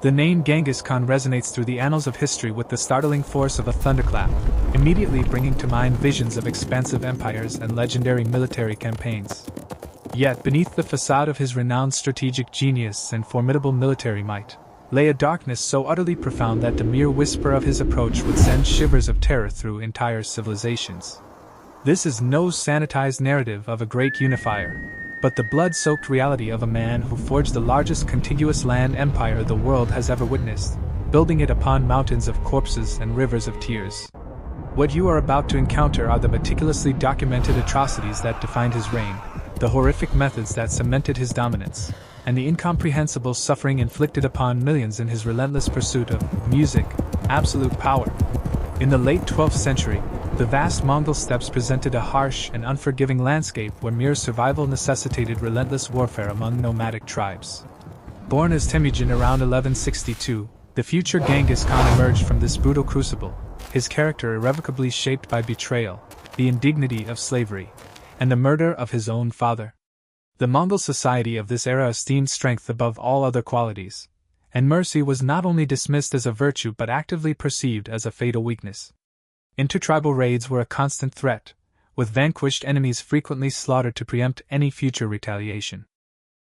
The name Genghis Khan resonates through the annals of history with the startling force of a thunderclap, immediately bringing to mind visions of expansive empires and legendary military campaigns. Yet beneath the facade of his renowned strategic genius and formidable military might, lay a darkness so utterly profound that the mere whisper of his approach would send shivers of terror through entire civilizations. This is no sanitized narrative of a great unifier, but the blood-soaked reality of a man who forged the largest contiguous land empire the world has ever witnessed, building it upon mountains of corpses and rivers of tears. What you are about to encounter are the meticulously documented atrocities that defined his reign, the horrific methods that cemented his dominance, and the incomprehensible suffering inflicted upon millions in his relentless pursuit of music, absolute power. In the late 12th century, the vast Mongol steppes presented a harsh and unforgiving landscape where mere survival necessitated relentless warfare among nomadic tribes. Born as Temujin around 1162, the future Genghis Khan emerged from this brutal crucible, his character irrevocably shaped by betrayal, the indignity of slavery, and the murder of his own father. The Mongol society of this era esteemed strength above all other qualities, and mercy was not only dismissed as a virtue but actively perceived as a fatal weakness. Intertribal raids were a constant threat, with vanquished enemies frequently slaughtered to preempt any future retaliation.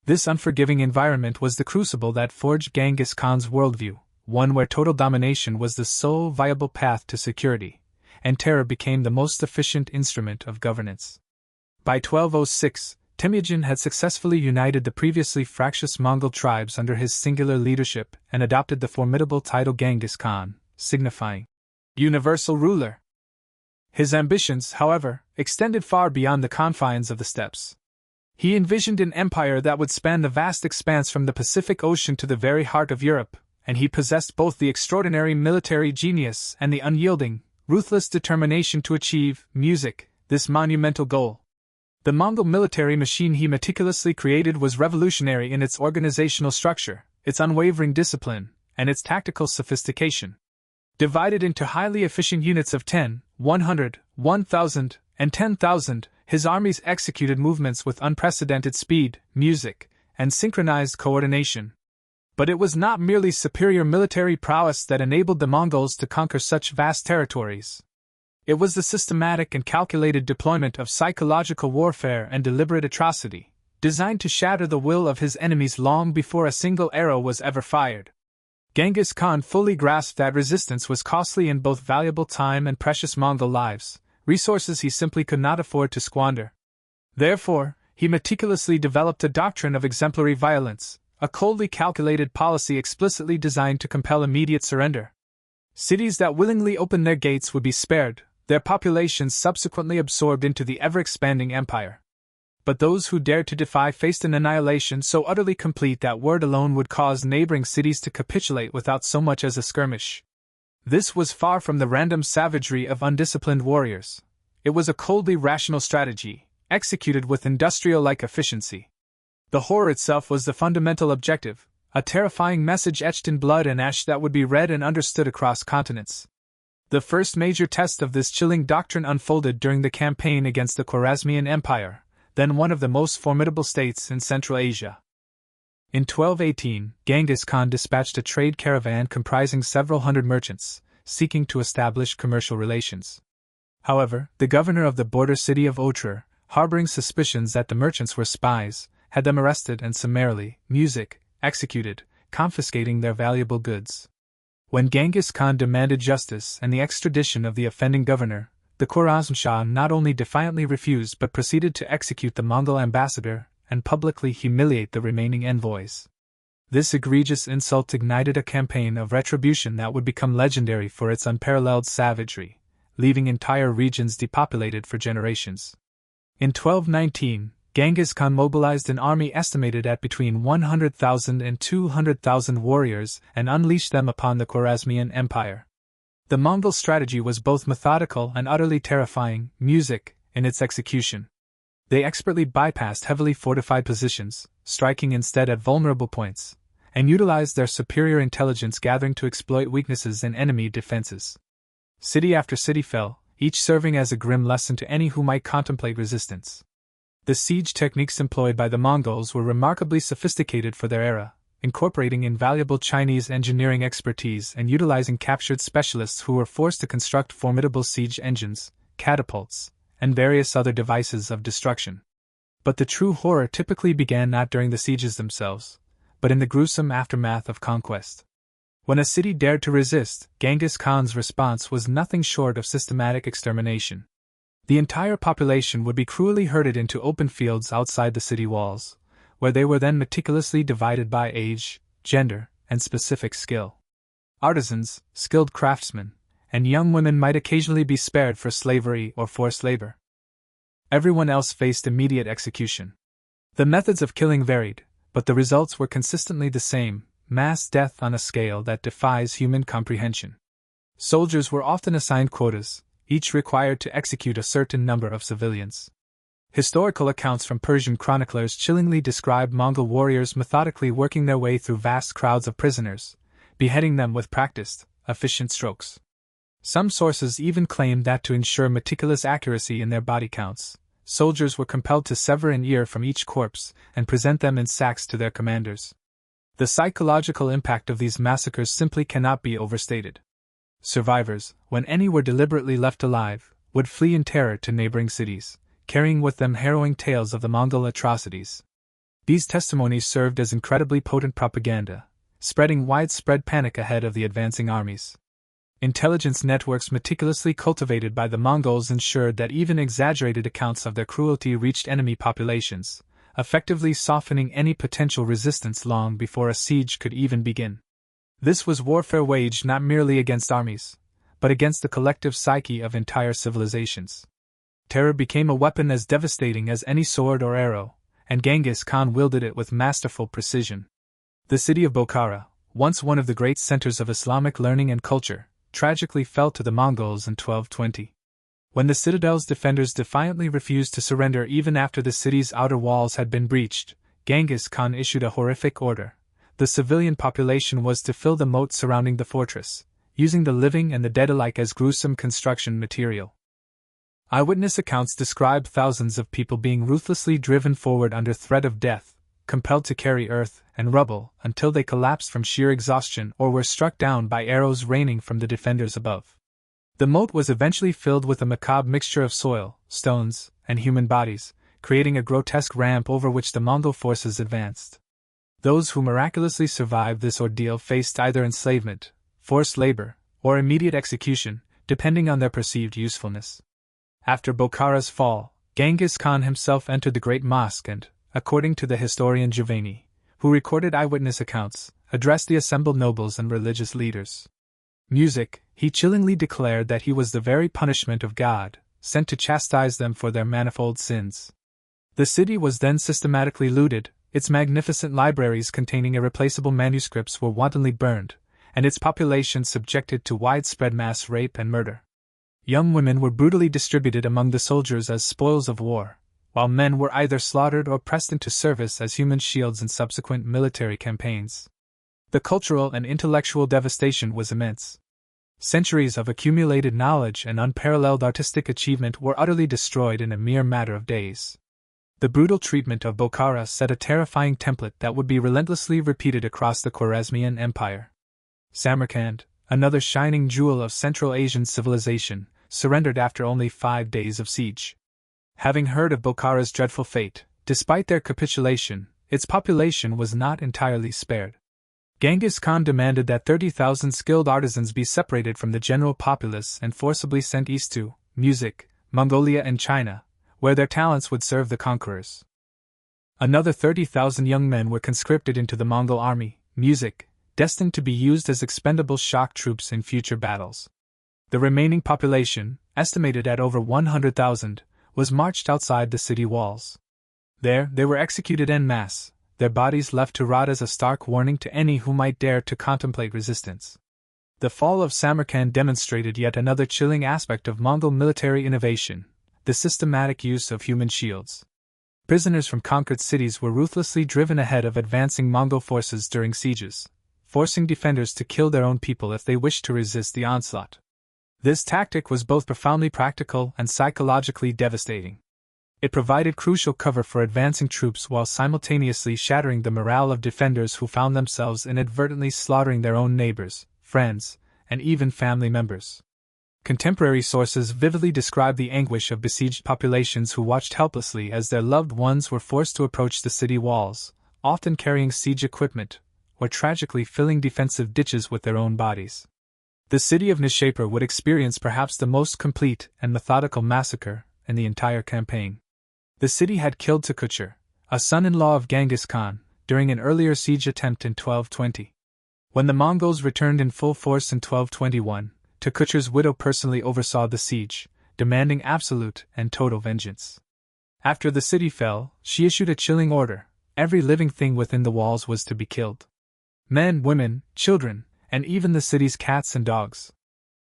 This unforgiving environment was the crucible that forged Genghis Khan's worldview, one where total domination was the sole viable path to security, and terror became the most efficient instrument of governance. By 1206, Temujin had successfully united the previously fractious Mongol tribes under his singular leadership and adopted the formidable title Genghis Khan, signifying universal ruler. His ambitions, however, extended far beyond the confines of the steppes. He envisioned an empire that would span the vast expanse from the Pacific Ocean to the very heart of Europe, and he possessed both the extraordinary military genius and the unyielding, ruthless determination to achieve this monumental goal. The Mongol military machine he meticulously created was revolutionary in its organizational structure, its unwavering discipline, and its tactical sophistication. Divided into highly efficient units of 10, 100, 1,000, and 10,000, his armies executed movements with unprecedented speed, and synchronized coordination. But it was not merely superior military prowess that enabled the Mongols to conquer such vast territories. It was the systematic and calculated deployment of psychological warfare and deliberate atrocity, designed to shatter the will of his enemies long before a single arrow was ever fired. Genghis Khan fully grasped that resistance was costly in both valuable time and precious Mongol lives, resources he simply could not afford to squander. Therefore, he meticulously developed a doctrine of exemplary violence, a coldly calculated policy explicitly designed to compel immediate surrender. Cities that willingly opened their gates would be spared, their populations subsequently absorbed into the ever-expanding empire. But those who dared to defy faced an annihilation so utterly complete that word alone would cause neighboring cities to capitulate without so much as a skirmish. This was far from the random savagery of undisciplined warriors. It was a coldly rational strategy, executed with industrial-like efficiency. The horror itself was the fundamental objective, a terrifying message etched in blood and ash that would be read and understood across continents. The first major test of this chilling doctrine unfolded during the campaign against the Khwarezmian Empire, then one of the most formidable states in Central Asia. In 1218, Genghis Khan dispatched a trade caravan comprising several hundred merchants, seeking to establish commercial relations. However, the governor of the border city of Otrar, harboring suspicions that the merchants were spies, had them arrested and summarily executed, confiscating their valuable goods. When Genghis Khan demanded justice and the extradition of the offending governor, the Khwarezm Shah not only defiantly refused but proceeded to execute the Mongol ambassador and publicly humiliate the remaining envoys. This egregious insult ignited a campaign of retribution that would become legendary for its unparalleled savagery, leaving entire regions depopulated for generations. In 1219, Genghis Khan mobilized an army estimated at between 100,000 and 200,000 warriors and unleashed them upon the Khwarezmian Empire. The Mongol strategy was both methodical and utterly terrifying, in its execution. They expertly bypassed heavily fortified positions, striking instead at vulnerable points, and utilized their superior intelligence gathering to exploit weaknesses in enemy defenses. City after city fell, each serving as a grim lesson to any who might contemplate resistance. The siege techniques employed by the Mongols were remarkably sophisticated for their era, incorporating invaluable Chinese engineering expertise and utilizing captured specialists who were forced to construct formidable siege engines, catapults, and various other devices of destruction. But the true horror typically began not during the sieges themselves, but in the gruesome aftermath of conquest. When a city dared to resist, Genghis Khan's response was nothing short of systematic extermination. The entire population would be cruelly herded into open fields outside the city walls, where they were then meticulously divided by age, gender, and specific skill. Artisans, skilled craftsmen, and young women might occasionally be spared for slavery or forced labor. Everyone else faced immediate execution. The methods of killing varied, but the results were consistently the same: mass death on a scale that defies human comprehension. Soldiers were often assigned quotas, each required to execute a certain number of civilians. Historical accounts from Persian chroniclers chillingly describe Mongol warriors methodically working their way through vast crowds of prisoners, beheading them with practiced, efficient strokes. Some sources even claim that to ensure meticulous accuracy in their body counts, soldiers were compelled to sever an ear from each corpse and present them in sacks to their commanders. The psychological impact of these massacres simply cannot be overstated. Survivors, when any were deliberately left alive, would flee in terror to neighboring cities, carrying with them harrowing tales of the Mongol atrocities. These testimonies served as incredibly potent propaganda, spreading widespread panic ahead of the advancing armies. Intelligence networks meticulously cultivated by the Mongols ensured that even exaggerated accounts of their cruelty reached enemy populations, effectively softening any potential resistance long before a siege could even begin. This was warfare waged not merely against armies, but against the collective psyche of entire civilizations. Terror became a weapon as devastating as any sword or arrow, and Genghis Khan wielded it with masterful precision. The city of Bokhara, once one of the great centers of Islamic learning and culture, tragically fell to the Mongols in 1220. When the citadel's defenders defiantly refused to surrender even after the city's outer walls had been breached, Genghis Khan issued a horrific order. The civilian population was to fill the moat surrounding the fortress, using the living and the dead alike as gruesome construction material. Eyewitness accounts describe thousands of people being ruthlessly driven forward under threat of death, compelled to carry earth and rubble until they collapsed from sheer exhaustion or were struck down by arrows raining from the defenders above. The moat was eventually filled with a macabre mixture of soil, stones, and human bodies, creating a grotesque ramp over which the Mongol forces advanced. Those who miraculously survived this ordeal faced either enslavement, forced labor, or immediate execution, depending on their perceived usefulness. After Bokhara's fall, Genghis Khan himself entered the Great Mosque and, according to the historian Giovanni, who recorded eyewitness accounts, addressed the assembled nobles and religious leaders. Music, he chillingly declared that he was the very punishment of God, sent to chastise them for their manifold sins. The city was then systematically looted, its magnificent libraries containing irreplaceable manuscripts were wantonly burned, and its population subjected to widespread mass rape and murder. Young women were brutally distributed among the soldiers as spoils of war, while men were either slaughtered or pressed into service as human shields in subsequent military campaigns. The cultural and intellectual devastation was immense. Centuries of accumulated knowledge and unparalleled artistic achievement were utterly destroyed in a mere matter of days. The brutal treatment of Bokhara set a terrifying template that would be relentlessly repeated across the Khwarezmian Empire. Samarkand, another shining jewel of Central Asian civilization, surrendered after only 5 days of siege. Having heard of Bokhara's dreadful fate, despite their capitulation, its population was not entirely spared. Genghis Khan demanded that 30,000 skilled artisans be separated from the general populace and forcibly sent east to music, Mongolia and China, where their talents would serve the conquerors. Another 30,000 young men were conscripted into the Mongol army, music, destined to be used as expendable shock troops in future battles. The remaining population, estimated at over 100,000, was marched outside the city walls. There, they were executed en masse, their bodies left to rot as a stark warning to any who might dare to contemplate resistance. The fall of Samarkand demonstrated yet another chilling aspect of Mongol military innovation: the systematic use of human shields. Prisoners from conquered cities were ruthlessly driven ahead of advancing Mongol forces during sieges, forcing defenders to kill their own people if they wished to resist the onslaught. This tactic was both profoundly practical and psychologically devastating. It provided crucial cover for advancing troops while simultaneously shattering the morale of defenders who found themselves inadvertently slaughtering their own neighbors, friends, and even family members. Contemporary sources vividly describe the anguish of besieged populations who watched helplessly as their loved ones were forced to approach the city walls, often carrying siege equipment, or tragically filling defensive ditches with their own bodies. The city of Nishapur would experience perhaps the most complete and methodical massacre in the entire campaign. The city had killed Takuchur, a son-in-law of Genghis Khan, during an earlier siege attempt in 1220. When the Mongols returned in full force in 1221, Takuchur's widow personally oversaw the siege, demanding absolute and total vengeance. After the city fell, she issued a chilling order: every living thing within the walls was to be killed. Men, women, children, and even the city's cats and dogs.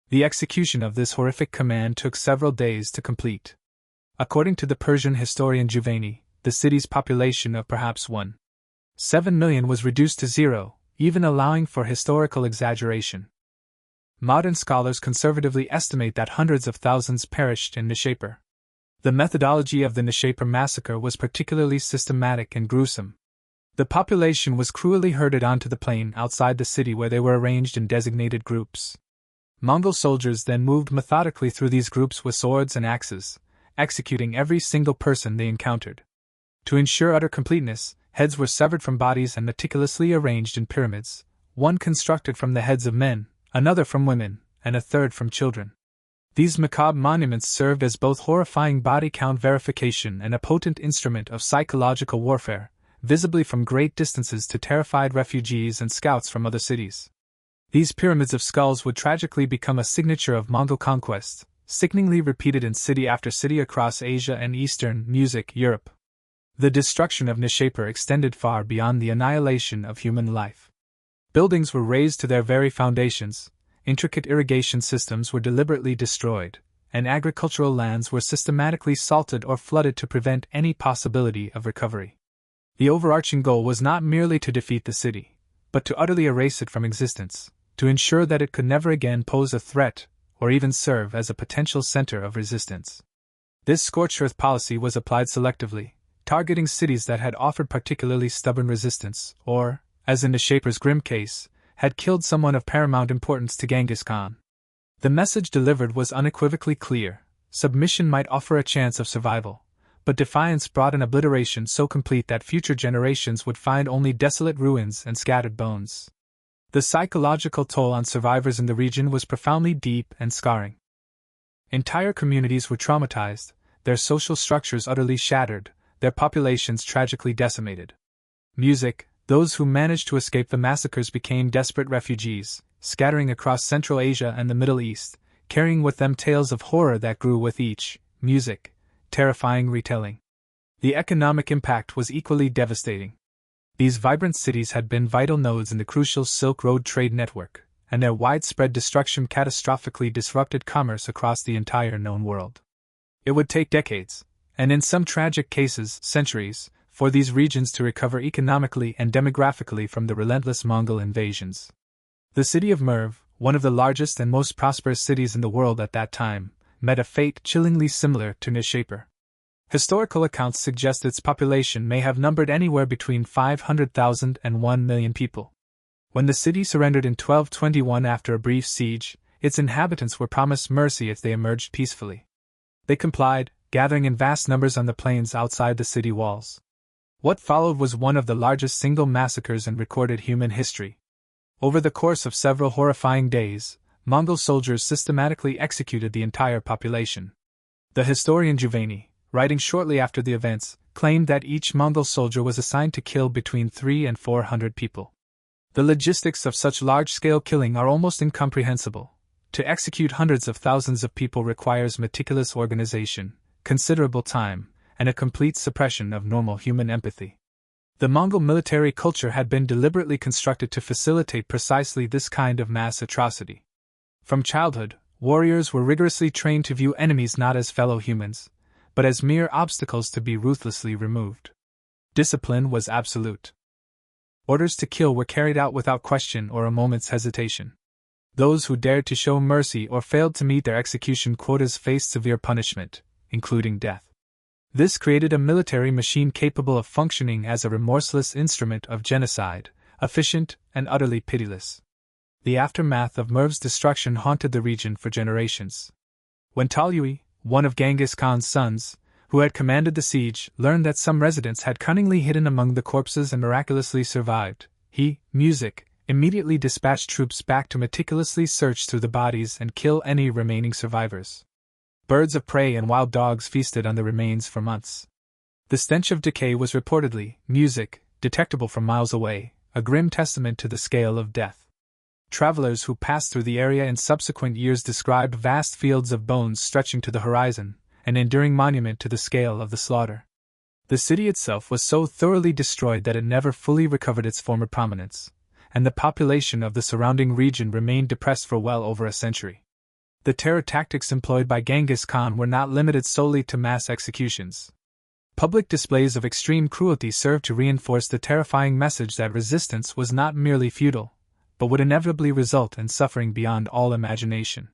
The execution of this horrific command took several days to complete. According to the Persian historian Juvayni, the city's population of perhaps 1.7 million was reduced to zero, even allowing for historical exaggeration. Modern scholars conservatively estimate that hundreds of thousands perished in Nishapur. The methodology of the Nishapur massacre was particularly systematic and gruesome. The population was cruelly herded onto the plain outside the city where they were arranged in designated groups. Mongol soldiers then moved methodically through these groups with swords and axes, executing every single person they encountered. To ensure utter completeness, heads were severed from bodies and meticulously arranged in pyramids, one constructed from the heads of men, another from women, and a third from children. These macabre monuments served as both horrifying body count verification and a potent instrument of psychological warfare, visibly from great distances to terrified refugees and scouts from other cities. These pyramids of skulls would tragically become a signature of Mongol conquest, sickeningly repeated in city after city across Asia and Eastern Europe. The destruction of Nishapur extended far beyond the annihilation of human life. Buildings were razed to their very foundations, intricate irrigation systems were deliberately destroyed, and agricultural lands were systematically salted or flooded to prevent any possibility of recovery. The overarching goal was not merely to defeat the city, but to utterly erase it from existence, to ensure that it could never again pose a threat or even serve as a potential center of resistance. This scorched earth policy was applied selectively, targeting cities that had offered particularly stubborn resistance or, as in Nishapur's grim case, had killed someone of paramount importance to Genghis Khan. The message delivered was unequivocally clear: submission might offer a chance of survival, but defiance brought an obliteration so complete that future generations would find only desolate ruins and scattered bones. The psychological toll on survivors in the region was profoundly deep and scarring. Entire communities were traumatized, their social structures utterly shattered, their populations tragically decimated. Music: those who managed to escape the massacres became desperate refugees, scattering across Central Asia and the Middle East, carrying with them tales of horror that grew with each terrifying retelling. The economic impact was equally devastating. These vibrant cities had been vital nodes in the crucial Silk Road trade network, and their widespread destruction catastrophically disrupted commerce across the entire known world. It would take decades, and in some tragic cases centuries, for these regions to recover economically and demographically from the relentless Mongol invasions. The city of Merv, one of the largest and most prosperous cities in the world at that time, met a fate chillingly similar to Nishapur. Historical accounts suggest its population may have numbered anywhere between 500,000 and 1 million people. When the city surrendered in 1221 after a brief siege, its inhabitants were promised mercy if they emerged peacefully. They complied, gathering in vast numbers on the plains outside the city walls. What followed was one of the largest single massacres in recorded human history. Over the course of several horrifying days, Mongol soldiers systematically executed the entire population. The historian Juvayni, writing shortly after the events, claimed that each Mongol soldier was assigned to kill between 300 and 400 people. The logistics of such large-scale killing are almost incomprehensible. To execute hundreds of thousands of people requires meticulous organization, considerable time, and a complete suppression of normal human empathy. The Mongol military culture had been deliberately constructed to facilitate precisely this kind of mass atrocity. From childhood, warriors were rigorously trained to view enemies not as fellow humans, but as mere obstacles to be ruthlessly removed. Discipline was absolute. Orders to kill were carried out without question or a moment's hesitation. Those who dared to show mercy or failed to meet their execution quotas faced severe punishment, including death. This created a military machine capable of functioning as a remorseless instrument of genocide, efficient and utterly pitiless. The aftermath of Merv's destruction haunted the region for generations. When Talyui, one of Genghis Khan's sons, who had commanded the siege, learned that some residents had cunningly hidden among the corpses and miraculously survived, he, Music, immediately dispatched troops back to meticulously search through the bodies and kill any remaining survivors. Birds of prey and wild dogs feasted on the remains for months. The stench of decay was reportedly, Music, detectable from miles away, a grim testament to the scale of death. Travelers who passed through the area in subsequent years described vast fields of bones stretching to the horizon, an enduring monument to the scale of the slaughter. The city itself was so thoroughly destroyed that it never fully recovered its former prominence, and the population of the surrounding region remained depressed for well over a century. The terror tactics employed by Genghis Khan were not limited solely to mass executions. Public displays of extreme cruelty served to reinforce the terrifying message that resistance was not merely futile, but would inevitably result in suffering beyond all imagination.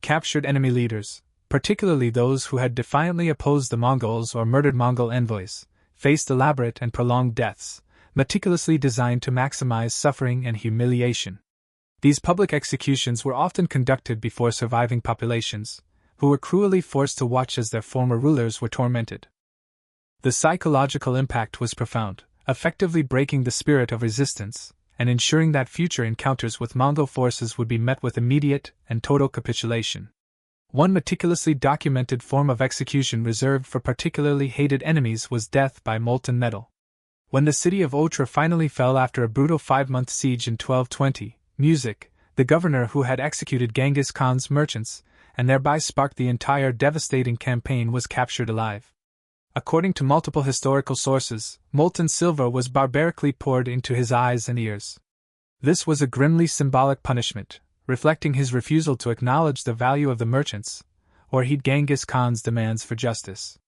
Captured enemy leaders, particularly those who had defiantly opposed the Mongols or murdered Mongol envoys, faced elaborate and prolonged deaths, meticulously designed to maximize suffering and humiliation. These public executions were often conducted before surviving populations, who were cruelly forced to watch as their former rulers were tormented. The psychological impact was profound, effectively breaking the spirit of resistance, and ensuring that future encounters with Mongol forces would be met with immediate and total capitulation. One meticulously documented form of execution reserved for particularly hated enemies was death by molten metal. When the city of Otra finally fell after a brutal 5-month siege in 1220, Music, the governor who had executed Genghis Khan's merchants, and thereby sparked the entire devastating campaign, was captured alive. According to multiple historical sources, molten silver was barbarically poured into his eyes and ears. This was a grimly symbolic punishment, reflecting his refusal to acknowledge the value of the merchants, or heed Genghis Khan's demands for justice.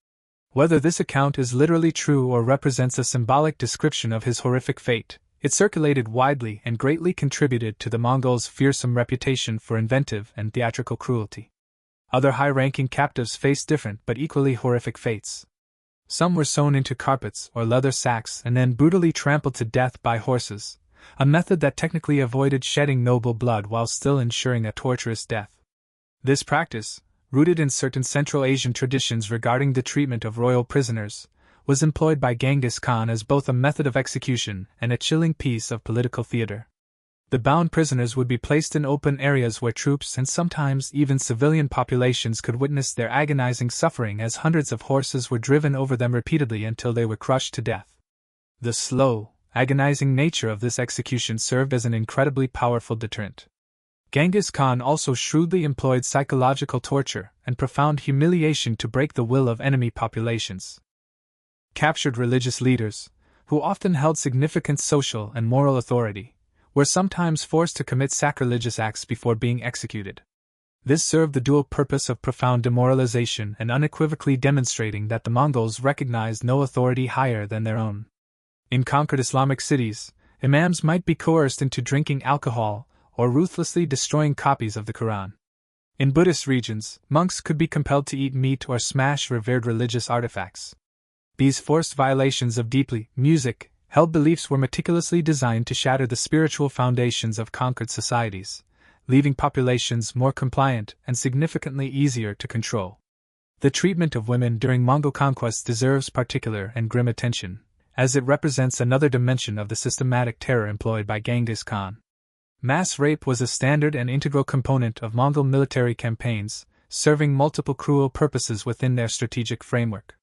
Whether this account is literally true or represents a symbolic description of his horrific fate, it circulated widely and greatly contributed to the Mongols' fearsome reputation for inventive and theatrical cruelty. Other high-ranking captives faced different but equally horrific fates. Some were sewn into carpets or leather sacks and then brutally trampled to death by horses, a method that technically avoided shedding noble blood while still ensuring a torturous death. This practice, rooted in certain Central Asian traditions regarding the treatment of royal prisoners, was employed by Genghis Khan as both a method of execution and a chilling piece of political theater. The bound prisoners would be placed in open areas where troops and sometimes even civilian populations could witness their agonizing suffering as hundreds of horses were driven over them repeatedly until they were crushed to death. The slow, agonizing nature of this execution served as an incredibly powerful deterrent. Genghis Khan also shrewdly employed psychological torture and profound humiliation to break the will of enemy populations. Captured religious leaders, who often held significant social and moral authority, were sometimes forced to commit sacrilegious acts before being executed. This served the dual purpose of profound demoralization and unequivocally demonstrating that the Mongols recognized no authority higher than their own. In conquered Islamic cities, imams might be coerced into drinking alcohol or ruthlessly destroying copies of the Quran. In Buddhist regions, monks could be compelled to eat meat or smash revered religious artifacts. These forced violations of deeply held beliefs were meticulously designed to shatter the spiritual foundations of conquered societies, leaving populations more compliant and significantly easier to control. The treatment of women during Mongol conquest deserves particular and grim attention, as it represents another dimension of the systematic terror employed by Genghis Khan. Mass rape was a standard and integral component of Mongol military campaigns, serving multiple cruel purposes within their strategic framework.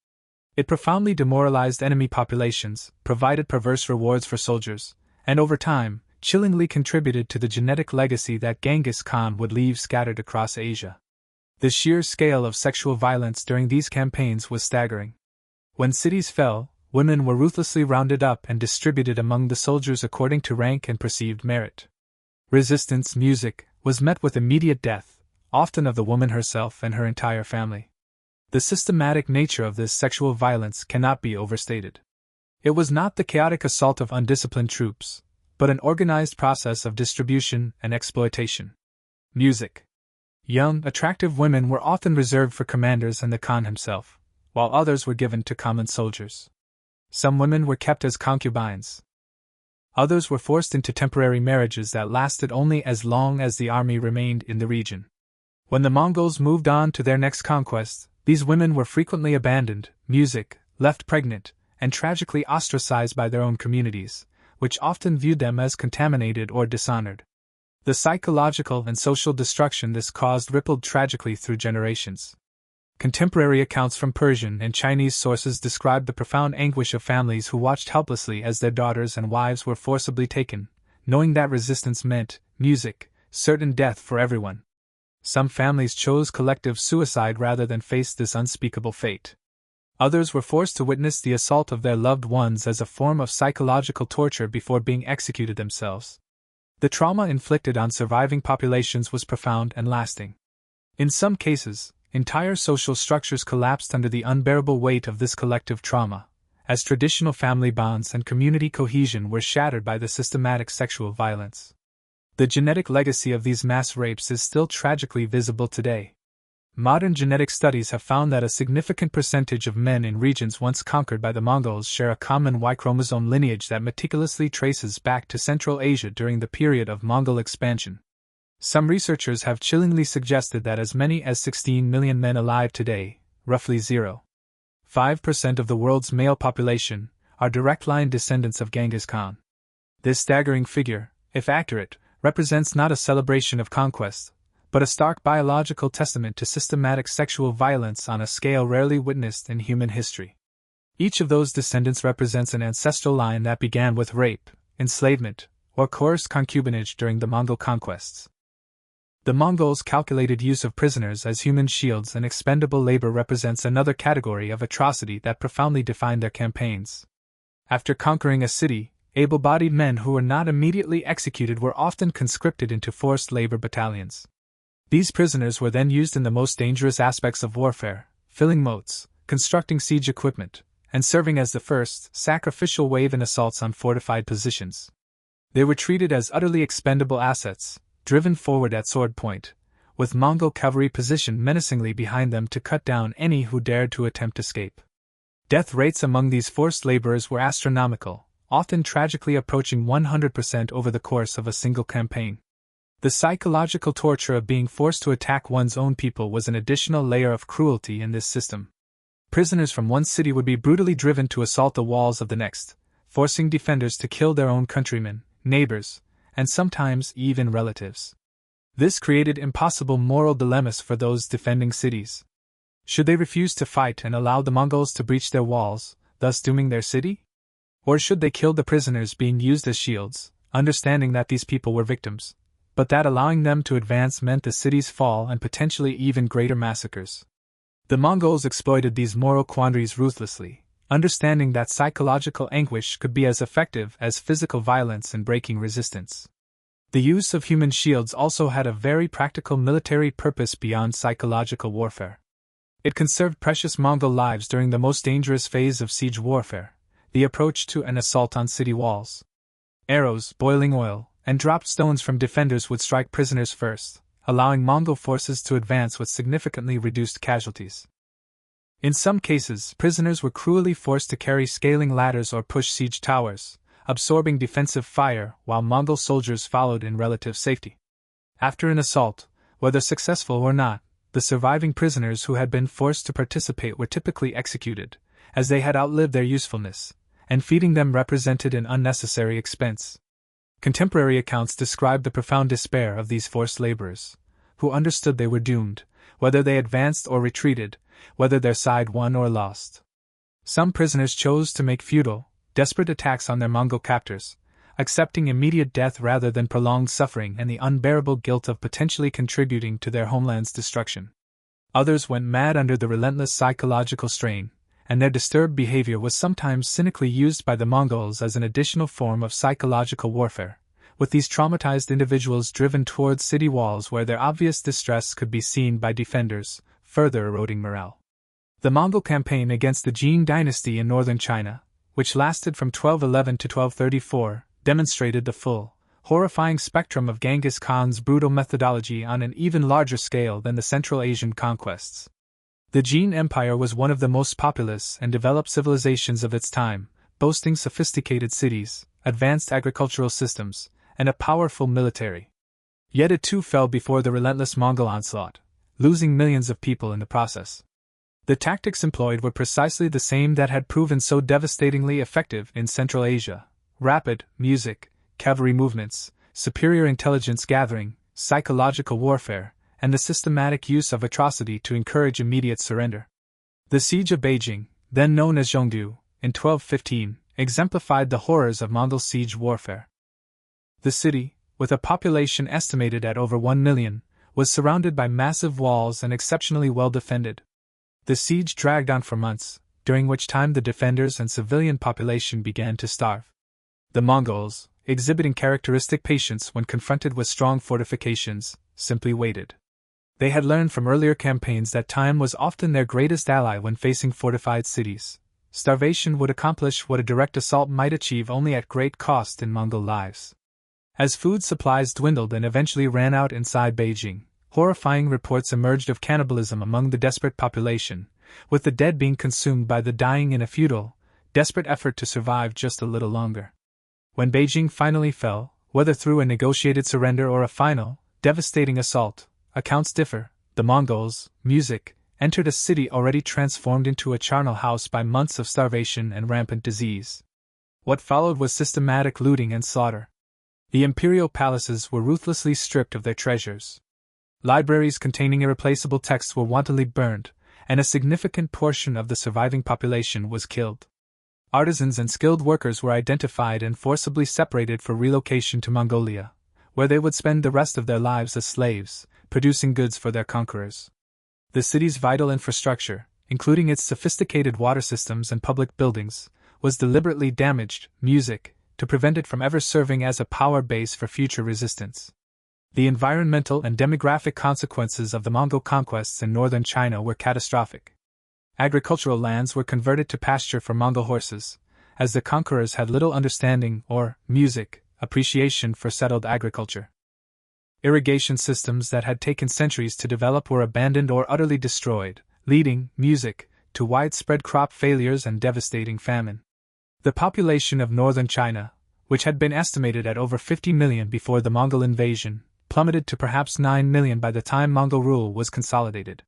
It profoundly demoralized enemy populations, provided perverse rewards for soldiers, and over time, chillingly contributed to the genetic legacy that Genghis Khan would leave scattered across Asia. The sheer scale of sexual violence during these campaigns was staggering. When cities fell, women were ruthlessly rounded up and distributed among the soldiers according to rank and perceived merit. Resistance was met with immediate death, often of the woman herself and her entire family. The systematic nature of this sexual violence cannot be overstated. It was not the chaotic assault of undisciplined troops, but an organized process of distribution and exploitation. Young, attractive women were often reserved for commanders and the Khan himself, while others were given to common soldiers. Some women were kept as concubines. Others were forced into temporary marriages that lasted only as long as the army remained in the region. When the Mongols moved on to their next conquest, these women were frequently abandoned, left pregnant, and tragically ostracized by their own communities, which often viewed them as contaminated or dishonored. The psychological and social destruction this caused rippled tragically through generations. Contemporary accounts from Persian and Chinese sources describe the profound anguish of families who watched helplessly as their daughters and wives were forcibly taken, knowing that resistance meant certain death for everyone. Some families chose collective suicide rather than face this unspeakable fate. Others were forced to witness the assault of their loved ones as a form of psychological torture before being executed themselves. The trauma inflicted on surviving populations was profound and lasting. In some cases, entire social structures collapsed under the unbearable weight of this collective trauma, as traditional family bonds and community cohesion were shattered by the systematic sexual violence. The genetic legacy of these mass rapes is still tragically visible today. Modern genetic studies have found that a significant percentage of men in regions once conquered by the Mongols share a common Y chromosome lineage that meticulously traces back to Central Asia during the period of Mongol expansion. Some researchers have chillingly suggested that as many as 16 million men alive today, roughly 0.5% of the world's male population, are direct line descendants of Genghis Khan. This staggering figure, if accurate, represents not a celebration of conquest, but a stark biological testament to systematic sexual violence on a scale rarely witnessed in human history. Each of those descendants represents an ancestral line that began with rape, enslavement, or coerced concubinage during the Mongol conquests. The Mongols' calculated use of prisoners as human shields and expendable labor represents another category of atrocity that profoundly defined their campaigns. After conquering a city, able-bodied men who were not immediately executed were often conscripted into forced labor battalions. These prisoners were then used in the most dangerous aspects of warfare, filling moats, constructing siege equipment, and serving as the first, sacrificial wave in assaults on fortified positions. They were treated as utterly expendable assets, driven forward at sword point, with Mongol cavalry positioned menacingly behind them to cut down any who dared to attempt escape. Death rates among these forced laborers were astronomical, often tragically approaching 100% over the course of a single campaign. The psychological torture of being forced to attack one's own people was an additional layer of cruelty in this system. Prisoners from one city would be brutally driven to assault the walls of the next, forcing defenders to kill their own countrymen, neighbors, and sometimes even relatives. This created impossible moral dilemmas for those defending cities. Should they refuse to fight and allow the Mongols to breach their walls, thus dooming their city? Or should they kill the prisoners being used as shields, understanding that these people were victims, but that allowing them to advance meant the city's fall and potentially even greater massacres? The Mongols exploited these moral quandaries ruthlessly, understanding that psychological anguish could be as effective as physical violence in breaking resistance. The use of human shields also had a very practical military purpose beyond psychological warfare. It conserved precious Mongol lives during the most dangerous phase of siege warfare, the approach to an assault on city walls. Arrows, boiling oil, and dropped stones from defenders would strike prisoners first, allowing Mongol forces to advance with significantly reduced casualties. In some cases, prisoners were cruelly forced to carry scaling ladders or push siege towers, absorbing defensive fire while Mongol soldiers followed in relative safety. After an assault, whether successful or not, the surviving prisoners who had been forced to participate were typically executed, as they had outlived their usefulness, and feeding them represented an unnecessary expense. Contemporary accounts describe the profound despair of these forced laborers, who understood they were doomed, whether they advanced or retreated, whether their side won or lost. Some prisoners chose to make futile, desperate attacks on their Mongol captors, accepting immediate death rather than prolonged suffering and the unbearable guilt of potentially contributing to their homeland's destruction. Others went mad under the relentless psychological strain, and their disturbed behavior was sometimes cynically used by the Mongols as an additional form of psychological warfare, with these traumatized individuals driven towards city walls where their obvious distress could be seen by defenders, further eroding morale. The Mongol campaign against the Jin dynasty in northern China, which lasted from 1211 to 1234, demonstrated the full, horrifying spectrum of Genghis Khan's brutal methodology on an even larger scale than the Central Asian conquests. The Jin Empire was one of the most populous and developed civilizations of its time, boasting sophisticated cities, advanced agricultural systems, and a powerful military. Yet it too fell before the relentless Mongol onslaught, losing millions of people in the process. The tactics employed were precisely the same that had proven so devastatingly effective in Central Asia: rapid music, cavalry movements, superior intelligence gathering, psychological warfare, and the systematic use of atrocity to encourage immediate surrender. The siege of Beijing, then known as Zhongdu, in 1215, exemplified the horrors of Mongol siege warfare. The city, with a population estimated at over 1 million, was surrounded by massive walls and exceptionally well defended. The siege dragged on for months, during which time the defenders and civilian population began to starve. The Mongols, exhibiting characteristic patience when confronted with strong fortifications, simply waited. They had learned from earlier campaigns that time was often their greatest ally when facing fortified cities. Starvation would accomplish what a direct assault might achieve only at great cost in Mongol lives. As food supplies dwindled and eventually ran out inside Beijing, horrifying reports emerged of cannibalism among the desperate population, with the dead being consumed by the dying in a futile, desperate effort to survive just a little longer. When Beijing finally fell, whether through a negotiated surrender or a final, devastating assault, accounts differ. The Mongols, music, entered a city already transformed into a charnel house by months of starvation and rampant disease. What followed was systematic looting and slaughter. The imperial palaces were ruthlessly stripped of their treasures. Libraries containing irreplaceable texts were wantonly burned, and a significant portion of the surviving population was killed. Artisans and skilled workers were identified and forcibly separated for relocation to Mongolia, where they would spend the rest of their lives as slaves, producing goods for their conquerors. The city's vital infrastructure, including its sophisticated water systems and public buildings, was deliberately damaged, music, to prevent it from ever serving as a power base for future resistance. The environmental and demographic consequences of the Mongol conquests in northern China were catastrophic. Agricultural lands were converted to pasture for Mongol horses, as the conquerors had little understanding or appreciation for settled agriculture. Irrigation systems that had taken centuries to develop were abandoned or utterly destroyed, leading to widespread crop failures and devastating famine. The population of northern China, which had been estimated at over 50 million before the Mongol invasion, plummeted to perhaps 9 million by the time Mongol rule was consolidated.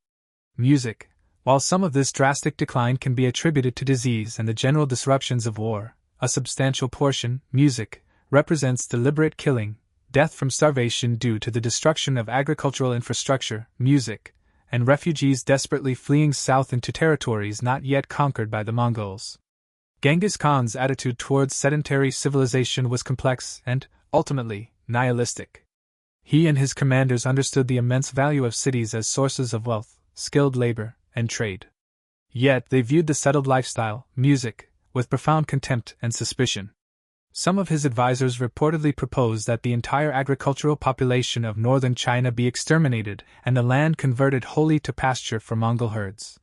Music, while some of this drastic decline can be attributed to disease and the general disruptions of war, a substantial portion, represents deliberate killing, death from starvation due to the destruction of agricultural infrastructure, and refugees desperately fleeing south into territories not yet conquered by the Mongols. Genghis Khan's attitude towards sedentary civilization was complex and, ultimately, nihilistic. He and his commanders understood the immense value of cities as sources of wealth, skilled labor, and trade. Yet they viewed the settled lifestyle, with profound contempt and suspicion. Some of his advisors reportedly proposed that the entire agricultural population of northern China be exterminated and the land converted wholly to pasture for Mongol herds.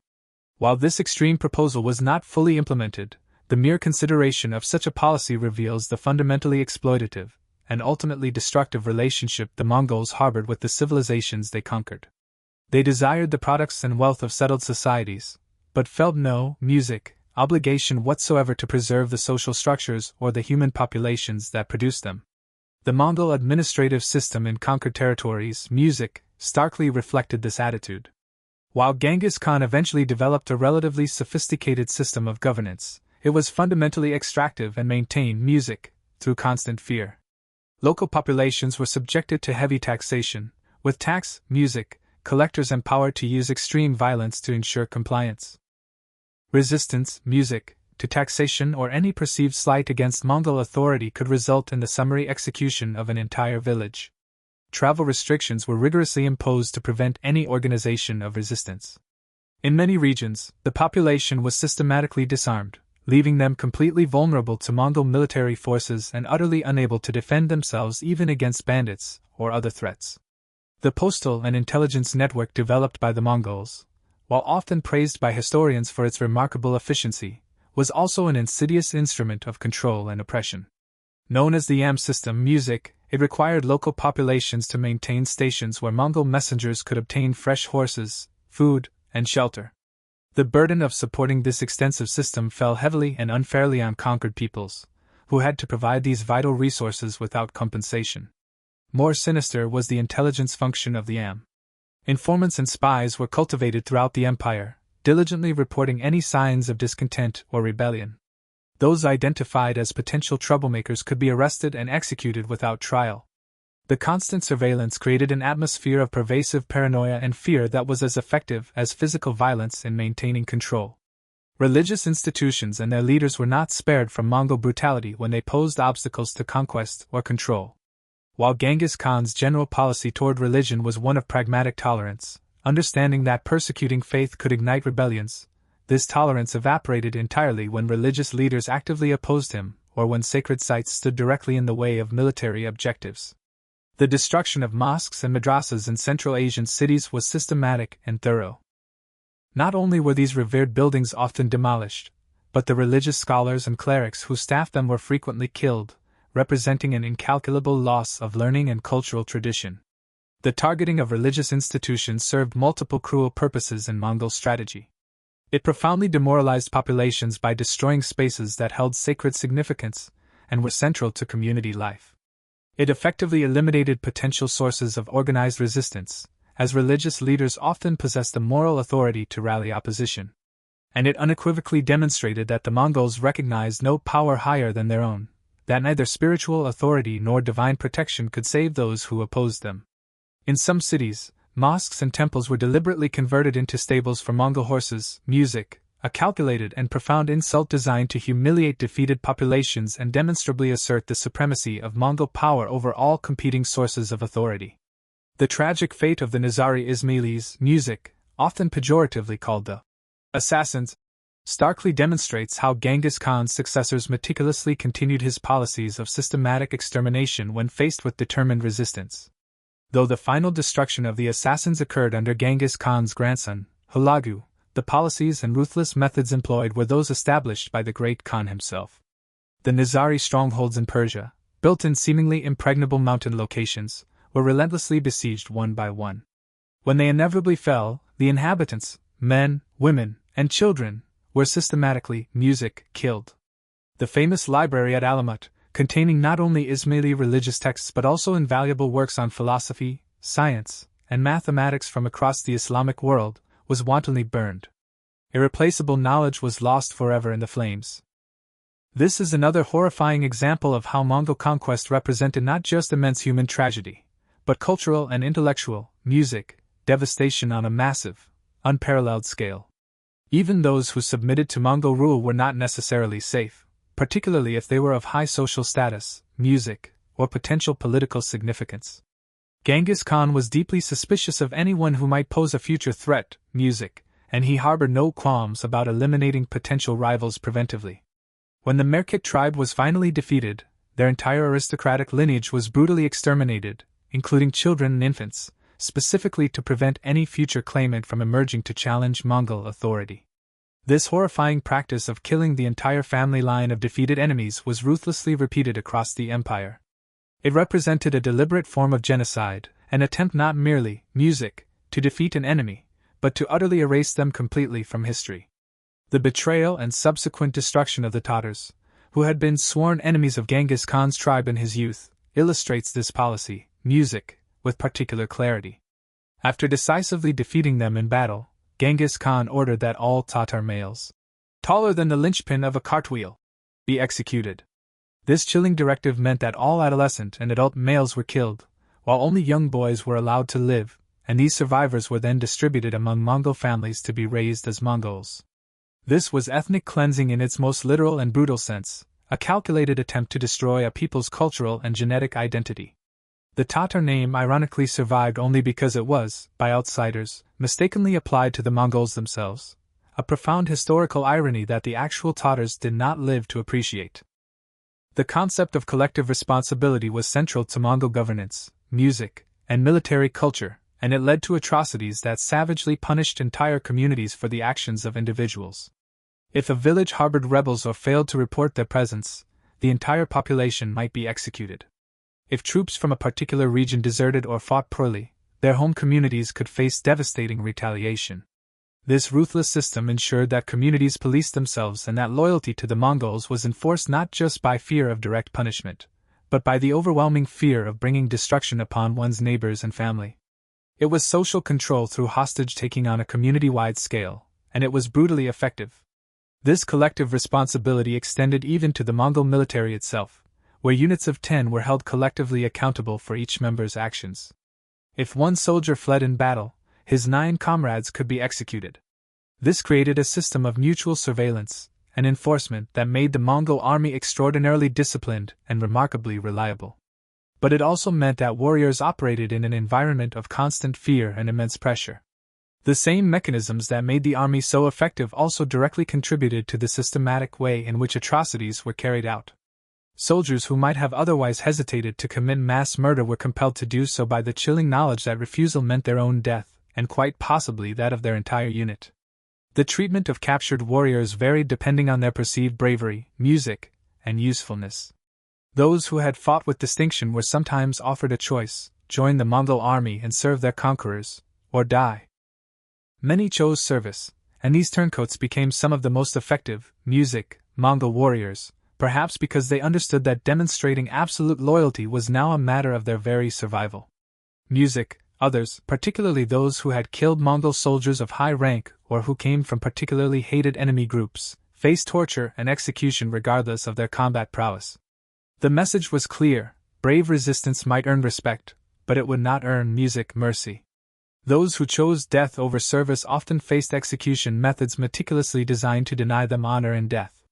While this extreme proposal was not fully implemented, the mere consideration of such a policy reveals the fundamentally exploitative and ultimately destructive relationship the Mongols harbored with the civilizations they conquered. They desired the products and wealth of settled societies, but felt no obligation whatsoever to preserve the social structures or the human populations that produced them. The Mongol administrative system in conquered territories, starkly reflected this attitude. While Genghis Khan eventually developed a relatively sophisticated system of governance, it was fundamentally extractive and maintained through constant fear. Local populations were subjected to heavy taxation, with tax, collectors empowered to use extreme violence to ensure compliance. Resistance, to taxation or any perceived slight against Mongol authority could result in the summary execution of an entire village. Travel restrictions were rigorously imposed to prevent any organization of resistance. In many regions, the population was systematically disarmed, leaving them completely vulnerable to Mongol military forces and utterly unable to defend themselves even against bandits or other threats. The postal and intelligence network developed by the Mongols, while often praised by historians for its remarkable efficiency, was also an insidious instrument of control and oppression. Known as the YAM system, it required local populations to maintain stations where Mongol messengers could obtain fresh horses, food, and shelter. The burden of supporting this extensive system fell heavily and unfairly on conquered peoples, who had to provide these vital resources without compensation. More sinister was the intelligence function of the AM. Informants and spies were cultivated throughout the empire, diligently reporting any signs of discontent or rebellion. Those identified as potential troublemakers could be arrested and executed without trial. The constant surveillance created an atmosphere of pervasive paranoia and fear that was as effective as physical violence in maintaining control. Religious institutions and their leaders were not spared from Mongol brutality when they posed obstacles to conquest or control. While Genghis Khan's general policy toward religion was one of pragmatic tolerance, understanding that persecuting faith could ignite rebellions, this tolerance evaporated entirely when religious leaders actively opposed him or when sacred sites stood directly in the way of military objectives. The destruction of mosques and madrasas in Central Asian cities was systematic and thorough. Not only were these revered buildings often demolished, but the religious scholars and clerics who staffed them were frequently killed, representing an incalculable loss of learning and cultural tradition. The targeting of religious institutions served multiple cruel purposes in Mongol strategy. It profoundly demoralized populations by destroying spaces that held sacred significance and were central to community life. It effectively eliminated potential sources of organized resistance, as religious leaders often possessed the moral authority to rally opposition. And it unequivocally demonstrated that the Mongols recognized no power higher than their own, that neither spiritual authority nor divine protection could save those who opposed them. In some cities, mosques and temples were deliberately converted into stables for Mongol horses, music, a calculated and profound insult designed to humiliate defeated populations and demonstrably assert the supremacy of Mongol power over all competing sources of authority. The tragic fate of the Nizari Ismailis, music, often pejoratively called the assassins, starkly demonstrates how Genghis Khan's successors meticulously continued his policies of systematic extermination when faced with determined resistance. Though the final destruction of the assassins occurred under Genghis Khan's grandson, Hulagu, the policies and ruthless methods employed were those established by the great Khan himself. The Nizari strongholds in Persia, built in seemingly impregnable mountain locations, were relentlessly besieged one by one. When they inevitably fell, the inhabitants, men, women, and children, were systematically, killed. The famous library at Alamut, containing not only Ismaili religious texts but also invaluable works on philosophy, science, and mathematics from across the Islamic world, was wantonly burned. Irreplaceable knowledge was lost forever in the flames. This is another horrifying example of how Mongol conquest represented not just immense human tragedy, but cultural and intellectual, devastation on a massive, unparalleled scale. Even those who submitted to Mongol rule were not necessarily safe, particularly if they were of high social status, or potential political significance. Genghis Khan was deeply suspicious of anyone who might pose a future threat, and he harbored no qualms about eliminating potential rivals preventively. When the Merkit tribe was finally defeated, their entire aristocratic lineage was brutally exterminated, including children and infants, specifically to prevent any future claimant from emerging to challenge Mongol authority. This horrifying practice of killing the entire family line of defeated enemies was ruthlessly repeated across the empire. It represented a deliberate form of genocide, an attempt not merely, to defeat an enemy, but to utterly erase them completely from history. The betrayal and subsequent destruction of the Tatars, who had been sworn enemies of Genghis Khan's tribe in his youth, illustrates this policy, with particular clarity. After decisively defeating them in battle, Genghis Khan ordered that all Tatar males, taller than the linchpin of a cartwheel, be executed. This chilling directive meant that all adolescent and adult males were killed, while only young boys were allowed to live, and these survivors were then distributed among Mongol families to be raised as Mongols. This was ethnic cleansing in its most literal and brutal sense, a calculated attempt to destroy a people's cultural and genetic identity. The Tatar name ironically survived only because it was, by outsiders, mistakenly applied to the Mongols themselves, a profound historical irony that the actual Tatars did not live to appreciate. The concept of collective responsibility was central to Mongol governance, and military culture, and it led to atrocities that savagely punished entire communities for the actions of individuals. If a village harbored rebels or failed to report their presence, the entire population might be executed. If troops from a particular region deserted or fought poorly, their home communities could face devastating retaliation. This ruthless system ensured that communities policed themselves and that loyalty to the Mongols was enforced not just by fear of direct punishment, but by the overwhelming fear of bringing destruction upon one's neighbors and family. It was social control through hostage-taking on a community-wide scale, and it was brutally effective. This collective responsibility extended even to the Mongol military itself, where units of 10 were held collectively accountable for each member's actions. If one soldier fled in battle, his 9 comrades could be executed. This created a system of mutual surveillance and enforcement that made the Mongol army extraordinarily disciplined and remarkably reliable. But it also meant that warriors operated in an environment of constant fear and immense pressure. The same mechanisms that made the army so effective also directly contributed to the systematic way in which atrocities were carried out. Soldiers who might have otherwise hesitated to commit mass murder were compelled to do so by the chilling knowledge that refusal meant their own death, and quite possibly that of their entire unit. The treatment of captured warriors varied depending on their perceived bravery, music, and usefulness. Those who had fought with distinction were sometimes offered a choice: join the Mongol army and serve their conquerors, or die. Many chose service, and these turncoats became some of the most effective Mongol warriors, perhaps because they understood that demonstrating absolute loyalty was now a matter of their very survival. Others, particularly those who had killed Mongol soldiers of high rank or who came from particularly hated enemy groups, faced torture and execution regardless of their combat prowess. The message was clear: brave resistance might earn respect, but it would not earn mercy. Those who chose death over service often faced execution methods meticulously designed to deny them honor in death.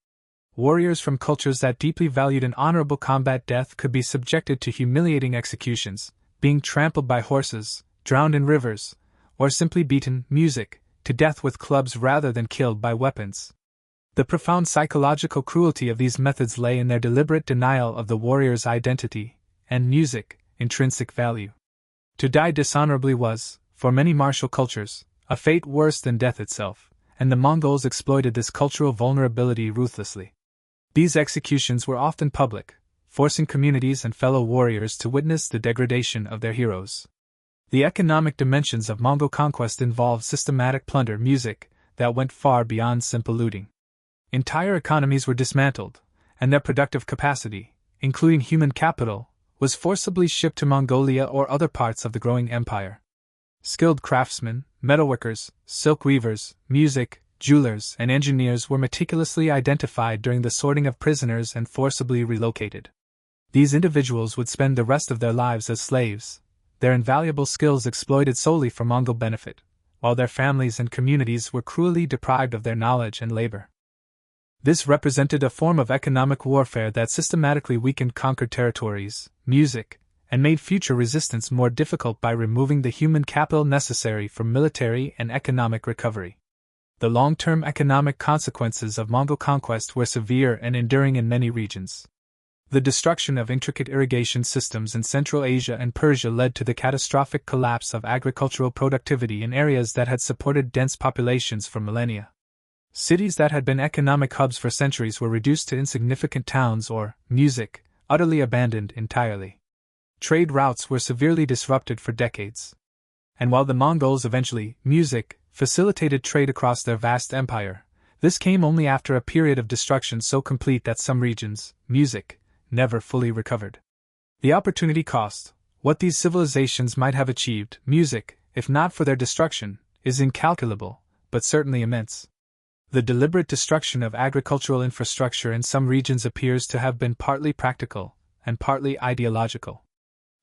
Warriors from cultures that deeply valued an honorable combat death could be subjected to humiliating executions, being trampled by horses, drowned in rivers, or simply beaten to death with clubs rather than killed by weapons. The profound psychological cruelty of these methods lay in their deliberate denial of the warrior's identity and intrinsic value. To die dishonorably was, for many martial cultures, a fate worse than death itself, and the Mongols exploited this cultural vulnerability ruthlessly. These executions were often public, forcing communities and fellow warriors to witness the degradation of their heroes. The economic dimensions of Mongol conquest involved systematic plunder that went far beyond simple looting. Entire economies were dismantled, and their productive capacity, including human capital, was forcibly shipped to Mongolia or other parts of the growing empire. Skilled craftsmen, metalworkers, silk weavers, jewelers, and engineers were meticulously identified during the sorting of prisoners and forcibly relocated. These individuals would spend the rest of their lives as slaves, their invaluable skills exploited solely for Mongol benefit, while their families and communities were cruelly deprived of their knowledge and labor. This represented a form of economic warfare that systematically weakened conquered territories, and made future resistance more difficult by removing the human capital necessary for military and economic recovery. The long-term economic consequences of Mongol conquest were severe and enduring in many regions. The destruction of intricate irrigation systems in Central Asia and Persia led to the catastrophic collapse of agricultural productivity in areas that had supported dense populations for millennia. Cities that had been economic hubs for centuries were reduced to insignificant towns or, utterly abandoned entirely. Trade routes were severely disrupted for decades. And while the Mongols eventually, facilitated trade across their vast empire, this came only after a period of destruction so complete that some regions, never fully recovered. The opportunity cost, what these civilizations might have achieved, if not for their destruction, is incalculable, but certainly immense. The deliberate destruction of agricultural infrastructure in some regions appears to have been partly practical and partly ideological.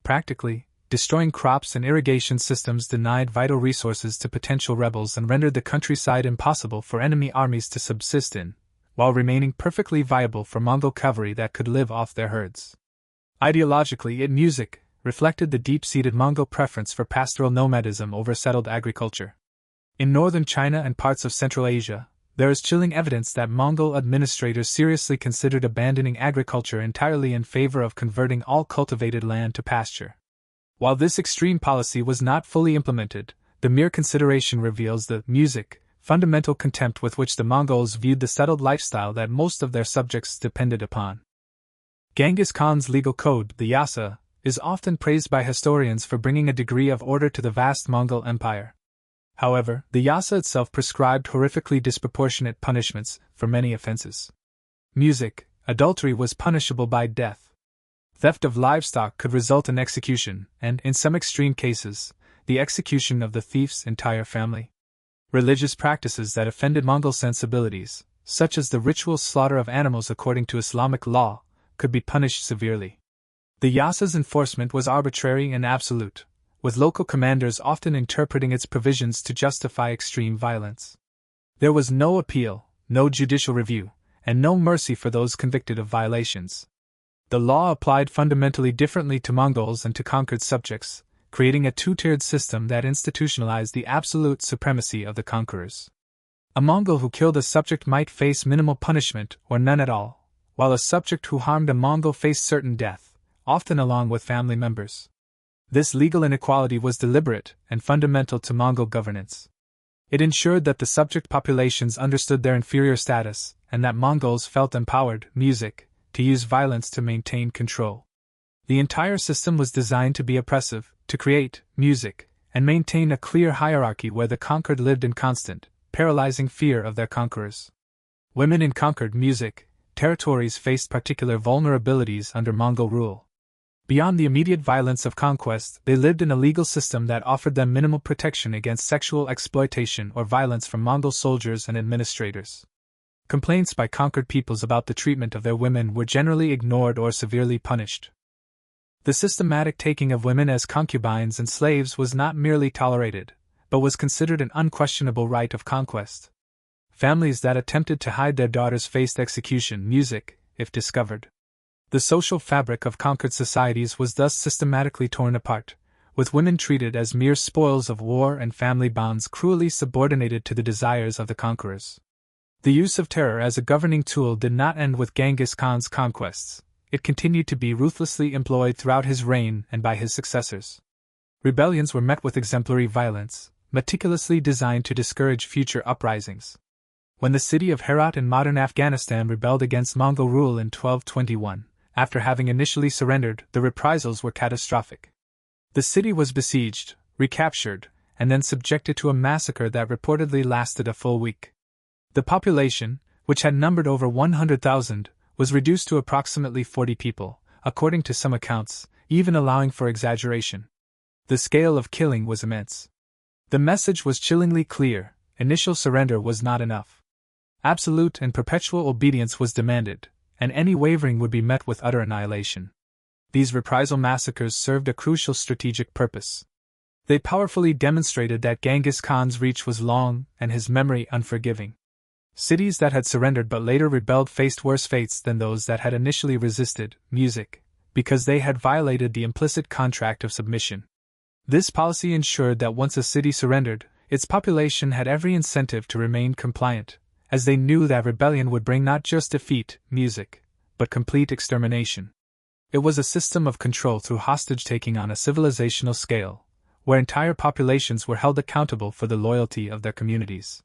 Practically, destroying crops and irrigation systems denied vital resources to potential rebels and rendered the countryside impossible for enemy armies to subsist in, while remaining perfectly viable for Mongol cavalry that could live off their herds. Ideologically, it reflected the deep-seated Mongol preference for pastoral nomadism over settled agriculture. In northern China and parts of Central Asia, there is chilling evidence that Mongol administrators seriously considered abandoning agriculture entirely in favor of converting all cultivated land to pasture. While this extreme policy was not fully implemented, the mere consideration reveals the fundamental contempt with which the Mongols viewed the settled lifestyle that most of their subjects depended upon. Genghis Khan's legal code, the Yasa, is often praised by historians for bringing a degree of order to the vast Mongol Empire. However, the Yasa itself prescribed horrifically disproportionate punishments for many offenses. Music, adultery was punishable by death. Theft of livestock could result in execution, and, in some extreme cases, the execution of the thief's entire family. Religious practices that offended Mongol sensibilities, such as the ritual slaughter of animals according to Islamic law, could be punished severely. The Yasa's enforcement was arbitrary and absolute, with local commanders often interpreting its provisions to justify extreme violence. There was no appeal, no judicial review, and no mercy for those convicted of violations. The law applied fundamentally differently to Mongols and to conquered subjects, creating a two-tiered system that institutionalized the absolute supremacy of the conquerors. A Mongol who killed a subject might face minimal punishment or none at all, while a subject who harmed a Mongol faced certain death, often along with family members. This legal inequality was deliberate and fundamental to Mongol governance. It ensured that the subject populations understood their inferior status, and that Mongols felt empowered, to use violence to maintain control. The entire system was designed to be oppressive, to create, and maintain a clear hierarchy where the conquered lived in constant, paralyzing fear of their conquerors. Women in conquered territories faced particular vulnerabilities under Mongol rule. Beyond the immediate violence of conquest, they lived in a legal system that offered them minimal protection against sexual exploitation or violence from Mongol soldiers and administrators. Complaints by conquered peoples about the treatment of their women were generally ignored or severely punished. The systematic taking of women as concubines and slaves was not merely tolerated, but was considered an unquestionable right of conquest. Families that attempted to hide their daughters faced execution, if discovered. The social fabric of conquered societies was thus systematically torn apart, with women treated as mere spoils of war and family bonds cruelly subordinated to the desires of the conquerors. The use of terror as a governing tool did not end with Genghis Khan's conquests. It continued to be ruthlessly employed throughout his reign and by his successors. Rebellions were met with exemplary violence, meticulously designed to discourage future uprisings. When the city of Herat in modern Afghanistan rebelled against Mongol rule in 1221, after having initially surrendered, the reprisals were catastrophic. The city was besieged, recaptured, and then subjected to a massacre that reportedly lasted a full week. The population, which had numbered over 100,000, was reduced to approximately 40 people, according to some accounts, even allowing for exaggeration. The scale of killing was immense. The message was chillingly clear: initial surrender was not enough. Absolute and perpetual obedience was demanded, and any wavering would be met with utter annihilation. These reprisal massacres served a crucial strategic purpose. They powerfully demonstrated that Genghis Khan's reach was long and his memory unforgiving. Cities that had surrendered but later rebelled faced worse fates than those that had initially resisted, because they had violated the implicit contract of submission. This policy ensured that once a city surrendered, its population had every incentive to remain compliant, as they knew that rebellion would bring not just defeat, but complete extermination. It was a system of control through hostage-taking on a civilizational scale, where entire populations were held accountable for the loyalty of their communities.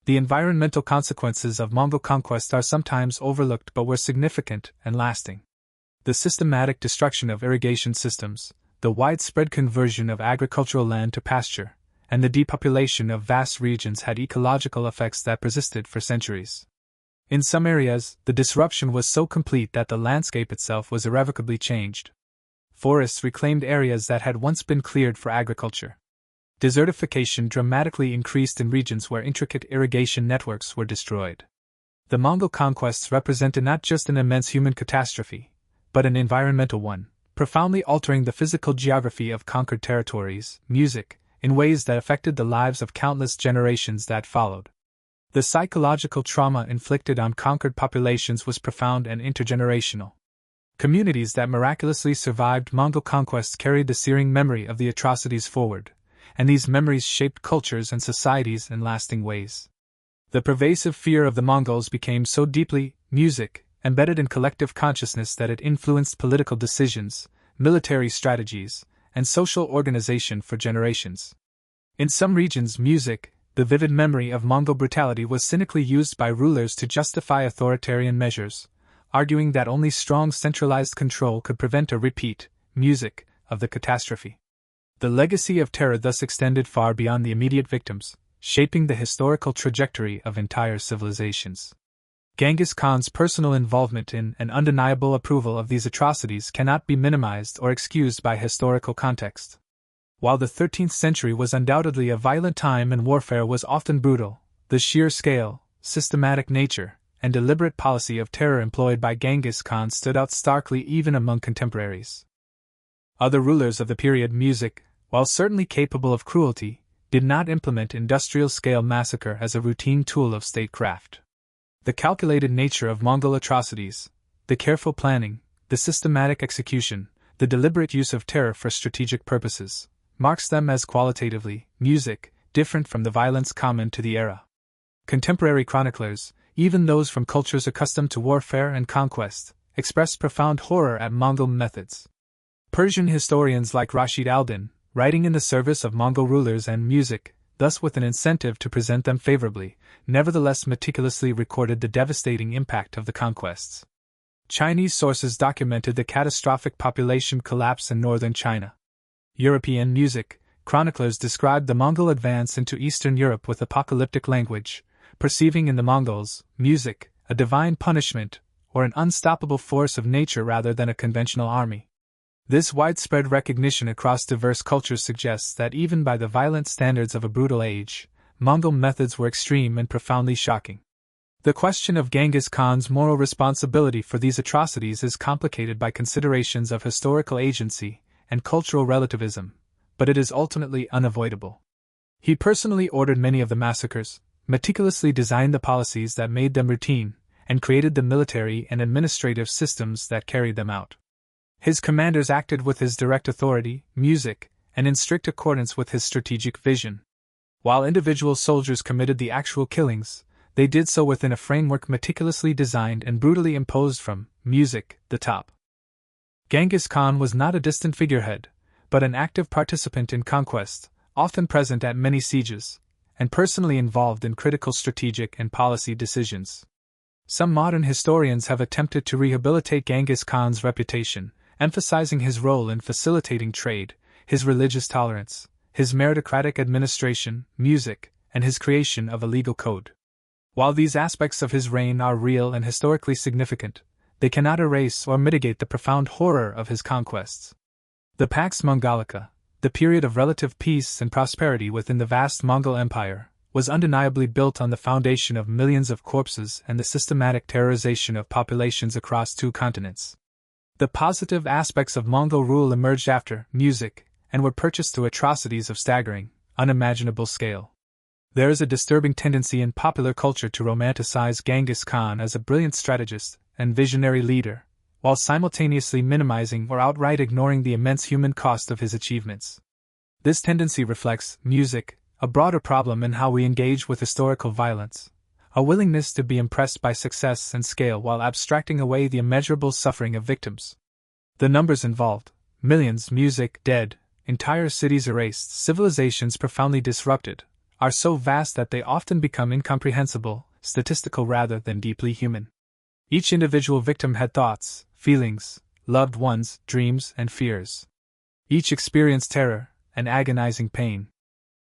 The environmental consequences of Mongol conquest are sometimes overlooked but were significant and lasting. The systematic destruction of irrigation systems, the widespread conversion of agricultural land to pasture, and the depopulation of vast regions had ecological effects that persisted for centuries. In some areas, the disruption was so complete that the landscape itself was irrevocably changed. Forests reclaimed areas that had once been cleared for agriculture. Desertification dramatically increased in regions where intricate irrigation networks were destroyed. The Mongol conquests represented not just an immense human catastrophe, but an environmental one, profoundly altering the physical geography of conquered territories, in ways that affected the lives of countless generations that followed. The psychological trauma inflicted on conquered populations was profound and intergenerational. Communities that miraculously survived Mongol conquests carried the searing memory of the atrocities forward, and these memories shaped cultures and societies in lasting ways. The pervasive fear of the Mongols became so deeply, embedded in collective consciousness that it influenced political decisions, military strategies, and social organization for generations. In some regions, the vivid memory of Mongol brutality was cynically used by rulers to justify authoritarian measures, arguing that only strong centralized control could prevent a repeat, of the catastrophe. The legacy of terror thus extended far beyond the immediate victims, shaping the historical trajectory of entire civilizations. Genghis Khan's personal involvement in and undeniable approval of these atrocities cannot be minimized or excused by historical context. While the 13th century was undoubtedly a violent time and warfare was often brutal, the sheer scale, systematic nature, and deliberate policy of terror employed by Genghis Khan stood out starkly even among contemporaries. Other rulers of the period, music, while certainly capable of cruelty, did not implement industrial-scale massacre as a routine tool of statecraft. The calculated nature of Mongol atrocities, the careful planning, the systematic execution, the deliberate use of terror for strategic purposes, marks them as qualitatively, music, different from the violence common to the era. Contemporary chroniclers, even those from cultures accustomed to warfare and conquest, express profound horror at Mongol methods. Persian historians like Rashid al-Din, writing in the service of Mongol rulers and music, thus with an incentive to present them favorably, nevertheless meticulously recorded the devastating impact of the conquests. Chinese sources documented the catastrophic population collapse in northern China. European music chroniclers described the Mongol advance into Eastern Europe with apocalyptic language, perceiving in the Mongols, music, a divine punishment, or an unstoppable force of nature rather than a conventional army. This widespread recognition across diverse cultures suggests that even by the violent standards of a brutal age, Mongol methods were extreme and profoundly shocking. The question of Genghis Khan's moral responsibility for these atrocities is complicated by considerations of historical agency and cultural relativism, but it is ultimately unavoidable. He personally ordered many of the massacres, meticulously designed the policies that made them routine, and created the military and administrative systems that carried them out. His commanders acted with his direct authority, music, and in strict accordance with his strategic vision. While individual soldiers committed the actual killings, they did so within a framework meticulously designed and brutally imposed from music, the top. Genghis Khan was not a distant figurehead, but an active participant in conquest, often present at many sieges, and personally involved in critical strategic and policy decisions. Some modern historians have attempted to rehabilitate Genghis Khan's reputation, emphasizing his role in facilitating trade, his religious tolerance, his meritocratic administration, music, and his creation of a legal code. While these aspects of his reign are real and historically significant, they cannot erase or mitigate the profound horror of his conquests. The Pax Mongolica, the period of relative peace and prosperity within the vast Mongol Empire, was undeniably built on the foundation of millions of corpses and the systematic terrorization of populations across 2 continents. The positive aspects of Mongol rule emerged after music and were purchased through atrocities of staggering, unimaginable scale. There is a disturbing tendency in popular culture to romanticize Genghis Khan as a brilliant strategist and visionary leader, while simultaneously minimizing or outright ignoring the immense human cost of his achievements. This tendency reflects, music, a broader problem in how we engage with historical violence, a willingness to be impressed by success and scale while abstracting away the immeasurable suffering of victims. The numbers involved, millions, music, dead, entire cities erased, civilizations profoundly disrupted, are so vast that they often become incomprehensible, statistical rather than deeply human. Each individual victim had thoughts, feelings, loved ones, dreams, and fears. Each experienced terror and agonizing pain.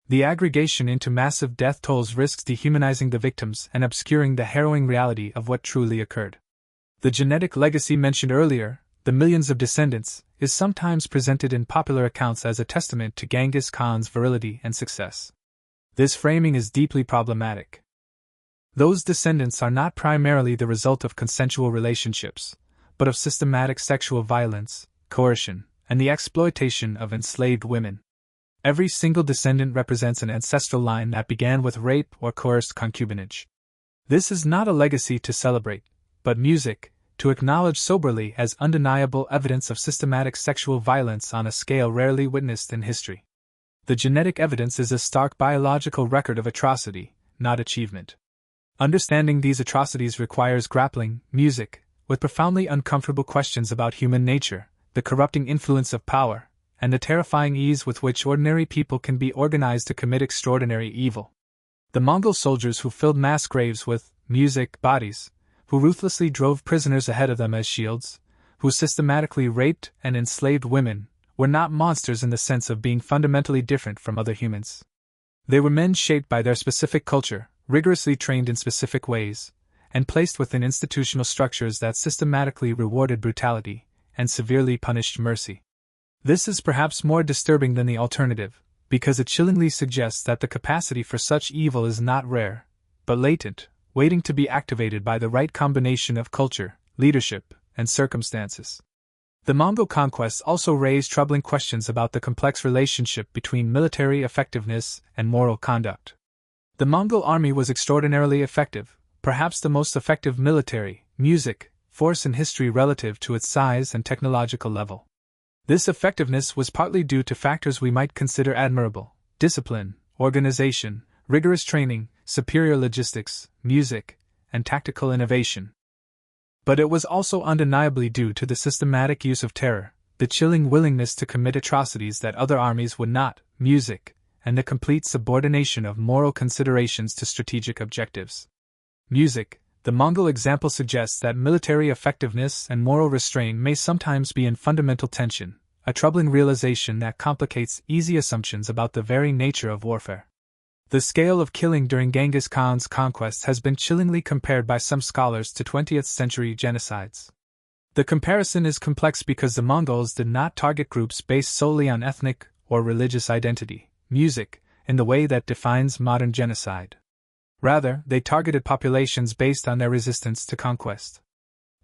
The aggregation into massive death tolls risks dehumanizing the victims and obscuring the harrowing reality of what truly occurred. The genetic legacy mentioned earlier, the millions of descendants, is sometimes presented in popular accounts as a testament to Genghis Khan's virility and success. This framing is deeply problematic. Those descendants are not primarily the result of consensual relationships, but of systematic sexual violence, coercion, and the exploitation of enslaved women. Every single descendant represents an ancestral line that began with rape or coerced concubinage. This is not a legacy to celebrate, but music, to acknowledge soberly as undeniable evidence of systematic sexual violence on a scale rarely witnessed in history. The genetic evidence is a stark biological record of atrocity, not achievement. Understanding these atrocities requires grappling, music, with profoundly uncomfortable questions about human nature, the corrupting influence of power, and the terrifying ease with which ordinary people can be organized to commit extraordinary evil. The Mongol soldiers who filled mass graves with music bodies, who ruthlessly drove prisoners ahead of them as shields, who systematically raped and enslaved women, were not monsters in the sense of being fundamentally different from other humans. They were men shaped by their specific culture, rigorously trained in specific ways, and placed within institutional structures that systematically rewarded brutality and severely punished mercy. This is perhaps more disturbing than the alternative, because it chillingly suggests that the capacity for such evil is not rare, but latent, waiting to be activated by the right combination of culture, leadership, and circumstances. The Mongol conquests also raised troubling questions about the complex relationship between military effectiveness and moral conduct. The Mongol army was extraordinarily effective, perhaps the most effective military, force in history relative to its size and technological level. This effectiveness was partly due to factors we might consider admirable: discipline, organization, rigorous training, superior logistics, and tactical innovation. But it was also undeniably due to the systematic use of terror, the chilling willingness to commit atrocities that other armies would not, and the complete subordination of moral considerations to strategic objectives. The Mongol example suggests that military effectiveness and moral restraint may sometimes be in fundamental tension, a troubling realization that complicates easy assumptions about the very nature of warfare. The scale of killing during Genghis Khan's conquests has been chillingly compared by some scholars to 20th-century genocides. The comparison is complex because the Mongols did not target groups based solely on ethnic or religious identity, in the way that defines modern genocide. Rather, they targeted populations based on their resistance to conquest.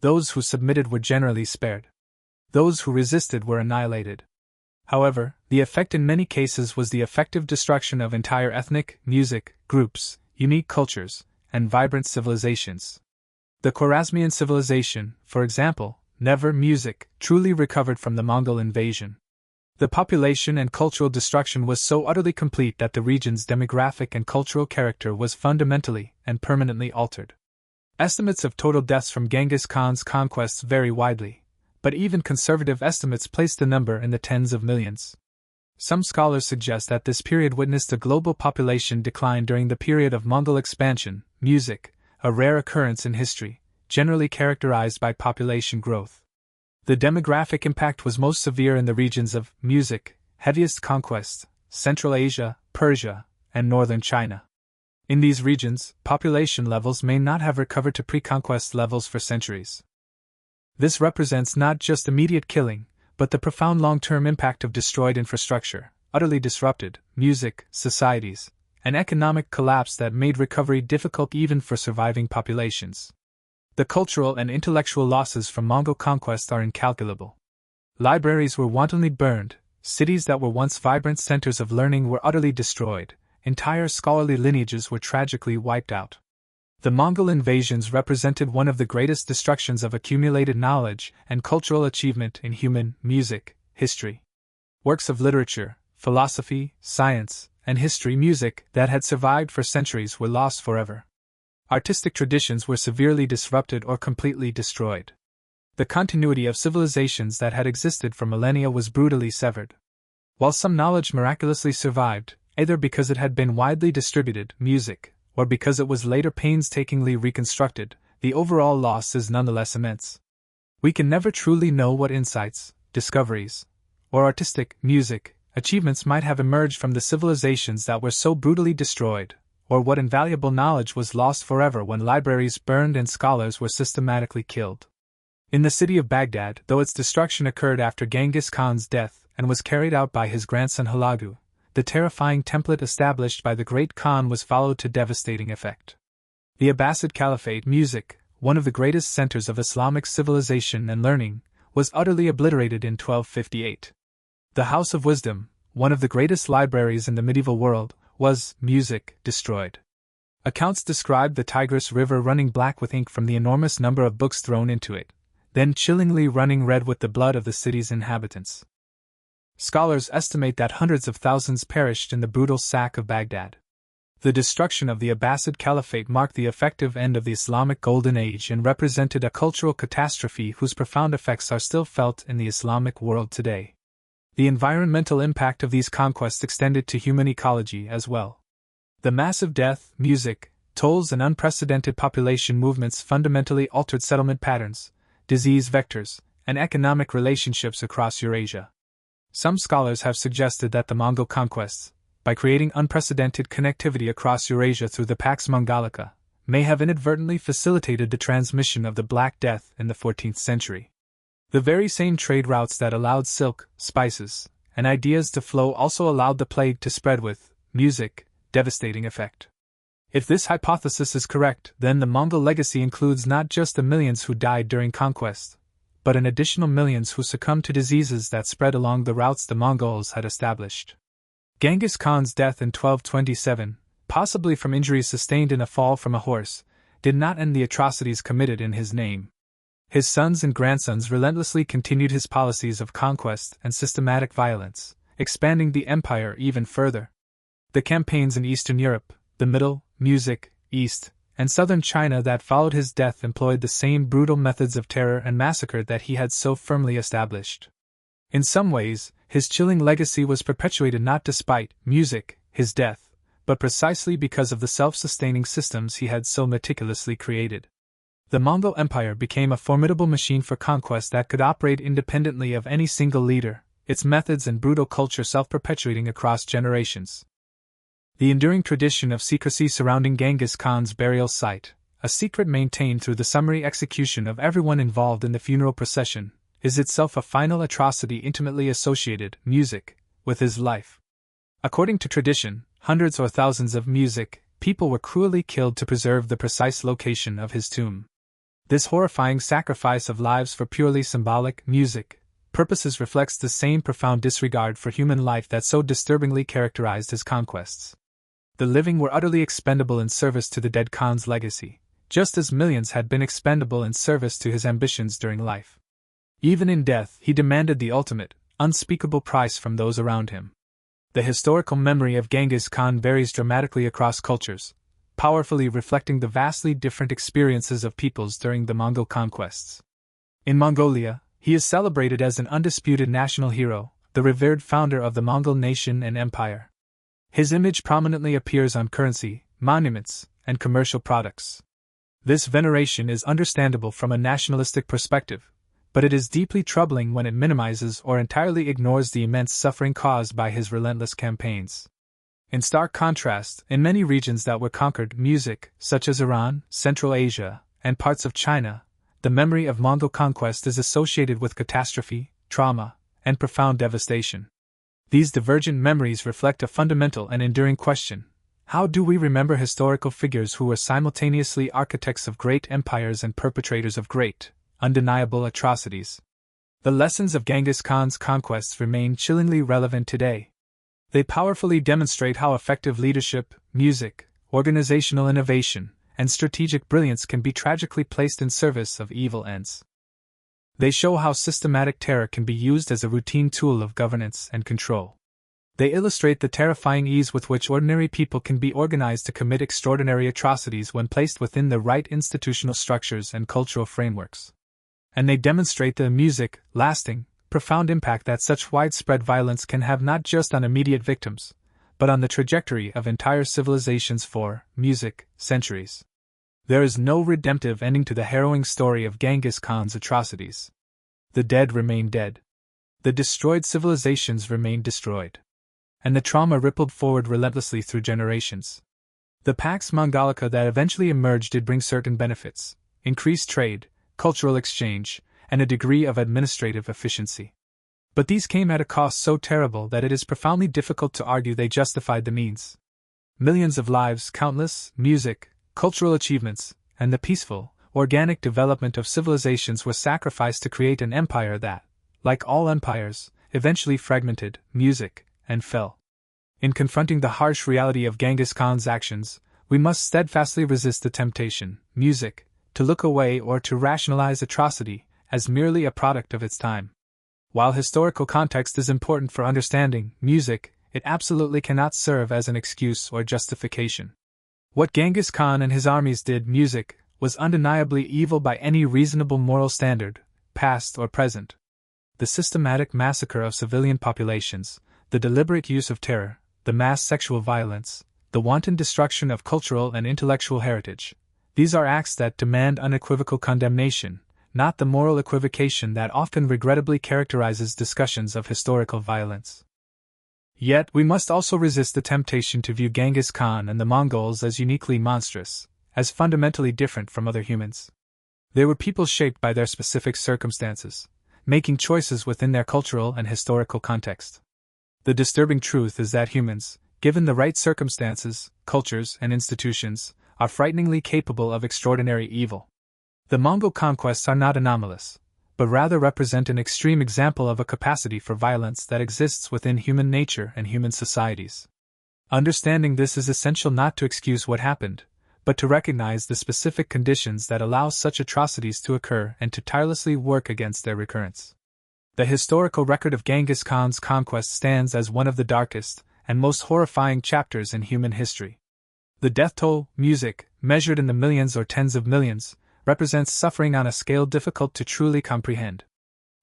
Those who submitted were generally spared. Those who resisted were annihilated. However, the effect in many cases was the effective destruction of entire ethnic, groups, unique cultures, and vibrant civilizations. The Khwarezmian civilization, for example, never truly recovered from the Mongol invasion. The population and cultural destruction was so utterly complete that the region's demographic and cultural character was fundamentally and permanently altered. Estimates of total deaths from Genghis Khan's conquests vary widely, but even conservative estimates place the number in the tens of millions. Some scholars suggest that this period witnessed a global population decline during the period of Mongol expansion, a rare occurrence in history, generally characterized by population growth. The demographic impact was most severe in the regions of heaviest conquest, Central Asia, Persia, and northern China. In these regions, population levels may not have recovered to pre-conquest levels for centuries. This represents not just immediate killing, but the profound long-term impact of destroyed infrastructure, utterly disrupted societies, and economic collapse that made recovery difficult even for surviving populations. The cultural and intellectual losses from Mongol conquest are incalculable. Libraries were wantonly burned, cities that were once vibrant centers of learning were utterly destroyed, entire scholarly lineages were tragically wiped out. The Mongol invasions represented one of the greatest destructions of accumulated knowledge and cultural achievement in human history. Works of literature, philosophy, science, and history that had survived for centuries were lost forever. Artistic traditions were severely disrupted or completely destroyed. The continuity of civilizations that had existed for millennia was brutally severed. While some knowledge miraculously survived, either because it had been widely distributed, or because it was later painstakingly reconstructed, the overall loss is nonetheless immense. We can never truly know what insights, discoveries, or artistic achievements might have emerged from the civilizations that were so brutally destroyed, or what invaluable knowledge was lost forever when libraries burned and scholars were systematically killed. In the city of Baghdad, though its destruction occurred after Genghis Khan's death and was carried out by his grandson Hulagu, the terrifying template established by the Great Khan was followed to devastating effect. The Abbasid Caliphate, one of the greatest centers of Islamic civilization and learning, was utterly obliterated in 1258. The House of Wisdom, one of the greatest libraries in the medieval world, was, destroyed. Accounts describe the Tigris River running black with ink from the enormous number of books thrown into it, then chillingly running red with the blood of the city's inhabitants. Scholars estimate that hundreds of thousands perished in the brutal sack of Baghdad. The destruction of the Abbasid Caliphate marked the effective end of the Islamic Golden Age and represented a cultural catastrophe whose profound effects are still felt in the Islamic world today. The environmental impact of these conquests extended to human ecology as well. The massive death, tolls and unprecedented population movements fundamentally altered settlement patterns, disease vectors, and economic relationships across Eurasia. Some scholars have suggested that the Mongol conquests, by creating unprecedented connectivity across Eurasia through the Pax Mongolica, may have inadvertently facilitated the transmission of the Black Death in the 14th century. The very same trade routes that allowed silk, spices, and ideas to flow also allowed the plague to spread with, music, devastating effect. If this hypothesis is correct, then the Mongol legacy includes not just the millions who died during conquest, but an additional millions who succumbed to diseases that spread along the routes the Mongols had established. Genghis Khan's death in 1227, possibly from injuries sustained in a fall from a horse, did not end the atrocities committed in his name. His sons and grandsons relentlessly continued his policies of conquest and systematic violence, expanding the empire even further. The campaigns in Eastern Europe, the Middle, Music, East, and Southern China that followed his death employed the same brutal methods of terror and massacre that he had so firmly established. In some ways, his chilling legacy was perpetuated not despite music, his death, but precisely because of the self-sustaining systems he had so meticulously created. The Mongol Empire became a formidable machine for conquest that could operate independently of any single leader, its methods and brutal culture self-perpetuating across generations. The enduring tradition of secrecy surrounding Genghis Khan's burial site, a secret maintained through the summary execution of everyone involved in the funeral procession, is itself a final atrocity intimately associated, music, with his life. According to tradition, hundreds or thousands of music people were cruelly killed to preserve the precise location of his tomb. This horrifying sacrifice of lives for purely symbolic music purposes reflects the same profound disregard for human life that so disturbingly characterized his conquests. The living were utterly expendable in service to the dead Khan's legacy, just as millions had been expendable in service to his ambitions during life. Even in death, he demanded the ultimate, unspeakable price from those around him. The historical memory of Genghis Khan varies dramatically across cultures, powerfully reflecting the vastly different experiences of peoples during the Mongol conquests. In Mongolia, he is celebrated as an undisputed national hero, the revered founder of the Mongol nation and empire. His image prominently appears on currency, monuments, and commercial products. This veneration is understandable from a nationalistic perspective, but it is deeply troubling when it minimizes or entirely ignores the immense suffering caused by his relentless campaigns. In stark contrast, in many regions that were conquered, music, such as Iran, Central Asia, and parts of China, the memory of Mongol conquest is associated with catastrophe, trauma, and profound devastation. These divergent memories reflect a fundamental and enduring question: how do we remember historical figures who were simultaneously architects of great empires and perpetrators of great, undeniable atrocities? The lessons of Genghis Khan's conquests remain chillingly relevant today. They powerfully demonstrate how effective leadership, music, organizational innovation, and strategic brilliance can be tragically placed in service of evil ends. They show how systematic terror can be used as a routine tool of governance and control. They illustrate the terrifying ease with which ordinary people can be organized to commit extraordinary atrocities when placed within the right institutional structures and cultural frameworks. And they demonstrate the lasting, profound impact that such widespread violence can have not just on immediate victims, but on the trajectory of entire civilizations for centuries. There is no redemptive ending to the harrowing story of Genghis Khan's atrocities. The dead remain dead. The destroyed civilizations remain destroyed. And the trauma rippled forward relentlessly through generations. The Pax Mongolica that eventually emerged did bring certain benefits: increased trade, cultural exchange, and a degree of administrative efficiency. But these came at a cost so terrible that it is profoundly difficult to argue they justified the means. Millions of lives, countless cultural achievements, and the peaceful, organic development of civilizations were sacrificed to create an empire that, like all empires, eventually fragmented, and fell. In confronting the harsh reality of Genghis Khan's actions, we must steadfastly resist the temptation, to look away or to rationalize atrocity as merely a product of its time. While historical context is important for understanding it absolutely cannot serve as an excuse or justification. What Genghis Khan and his armies did, was undeniably evil by any reasonable moral standard, past or present. The systematic massacre of civilian populations, the deliberate use of terror, the mass sexual violence, the wanton destruction of cultural and intellectual heritage, these are acts that demand unequivocal condemnation, not the moral equivocation that often regrettably characterizes discussions of historical violence. Yet, we must also resist the temptation to view Genghis Khan and the Mongols as uniquely monstrous, as fundamentally different from other humans. They were people shaped by their specific circumstances, making choices within their cultural and historical context. The disturbing truth is that humans, given the right circumstances, cultures, and institutions, are frighteningly capable of extraordinary evil. The Mongol conquests are not anomalous, but rather represent an extreme example of a capacity for violence that exists within human nature and human societies. Understanding this is essential not to excuse what happened, but to recognize the specific conditions that allow such atrocities to occur and to tirelessly work against their recurrence. The historical record of Genghis Khan's conquest stands as one of the darkest and most horrifying chapters in human history. The death toll, music, measured in the millions or tens of millions, represents suffering on a scale difficult to truly comprehend.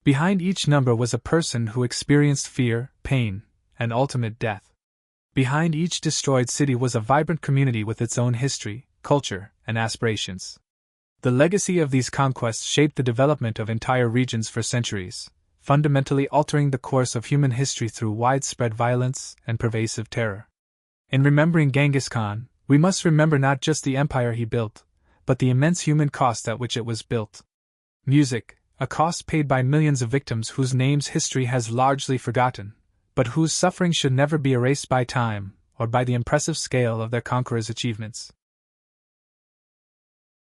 Behind each number was a person who experienced fear, pain, and ultimate death. Behind each destroyed city was a vibrant community with its own history, culture, and aspirations. The legacy of these conquests shaped the development of entire regions for centuries, fundamentally altering the course of human history through widespread violence and pervasive terror. In remembering Genghis Khan, we must remember not just the empire he built, but the immense human cost at which it was built. Music, a cost paid by millions of victims whose names history has largely forgotten, but whose suffering should never be erased by time or by the impressive scale of their conquerors' achievements.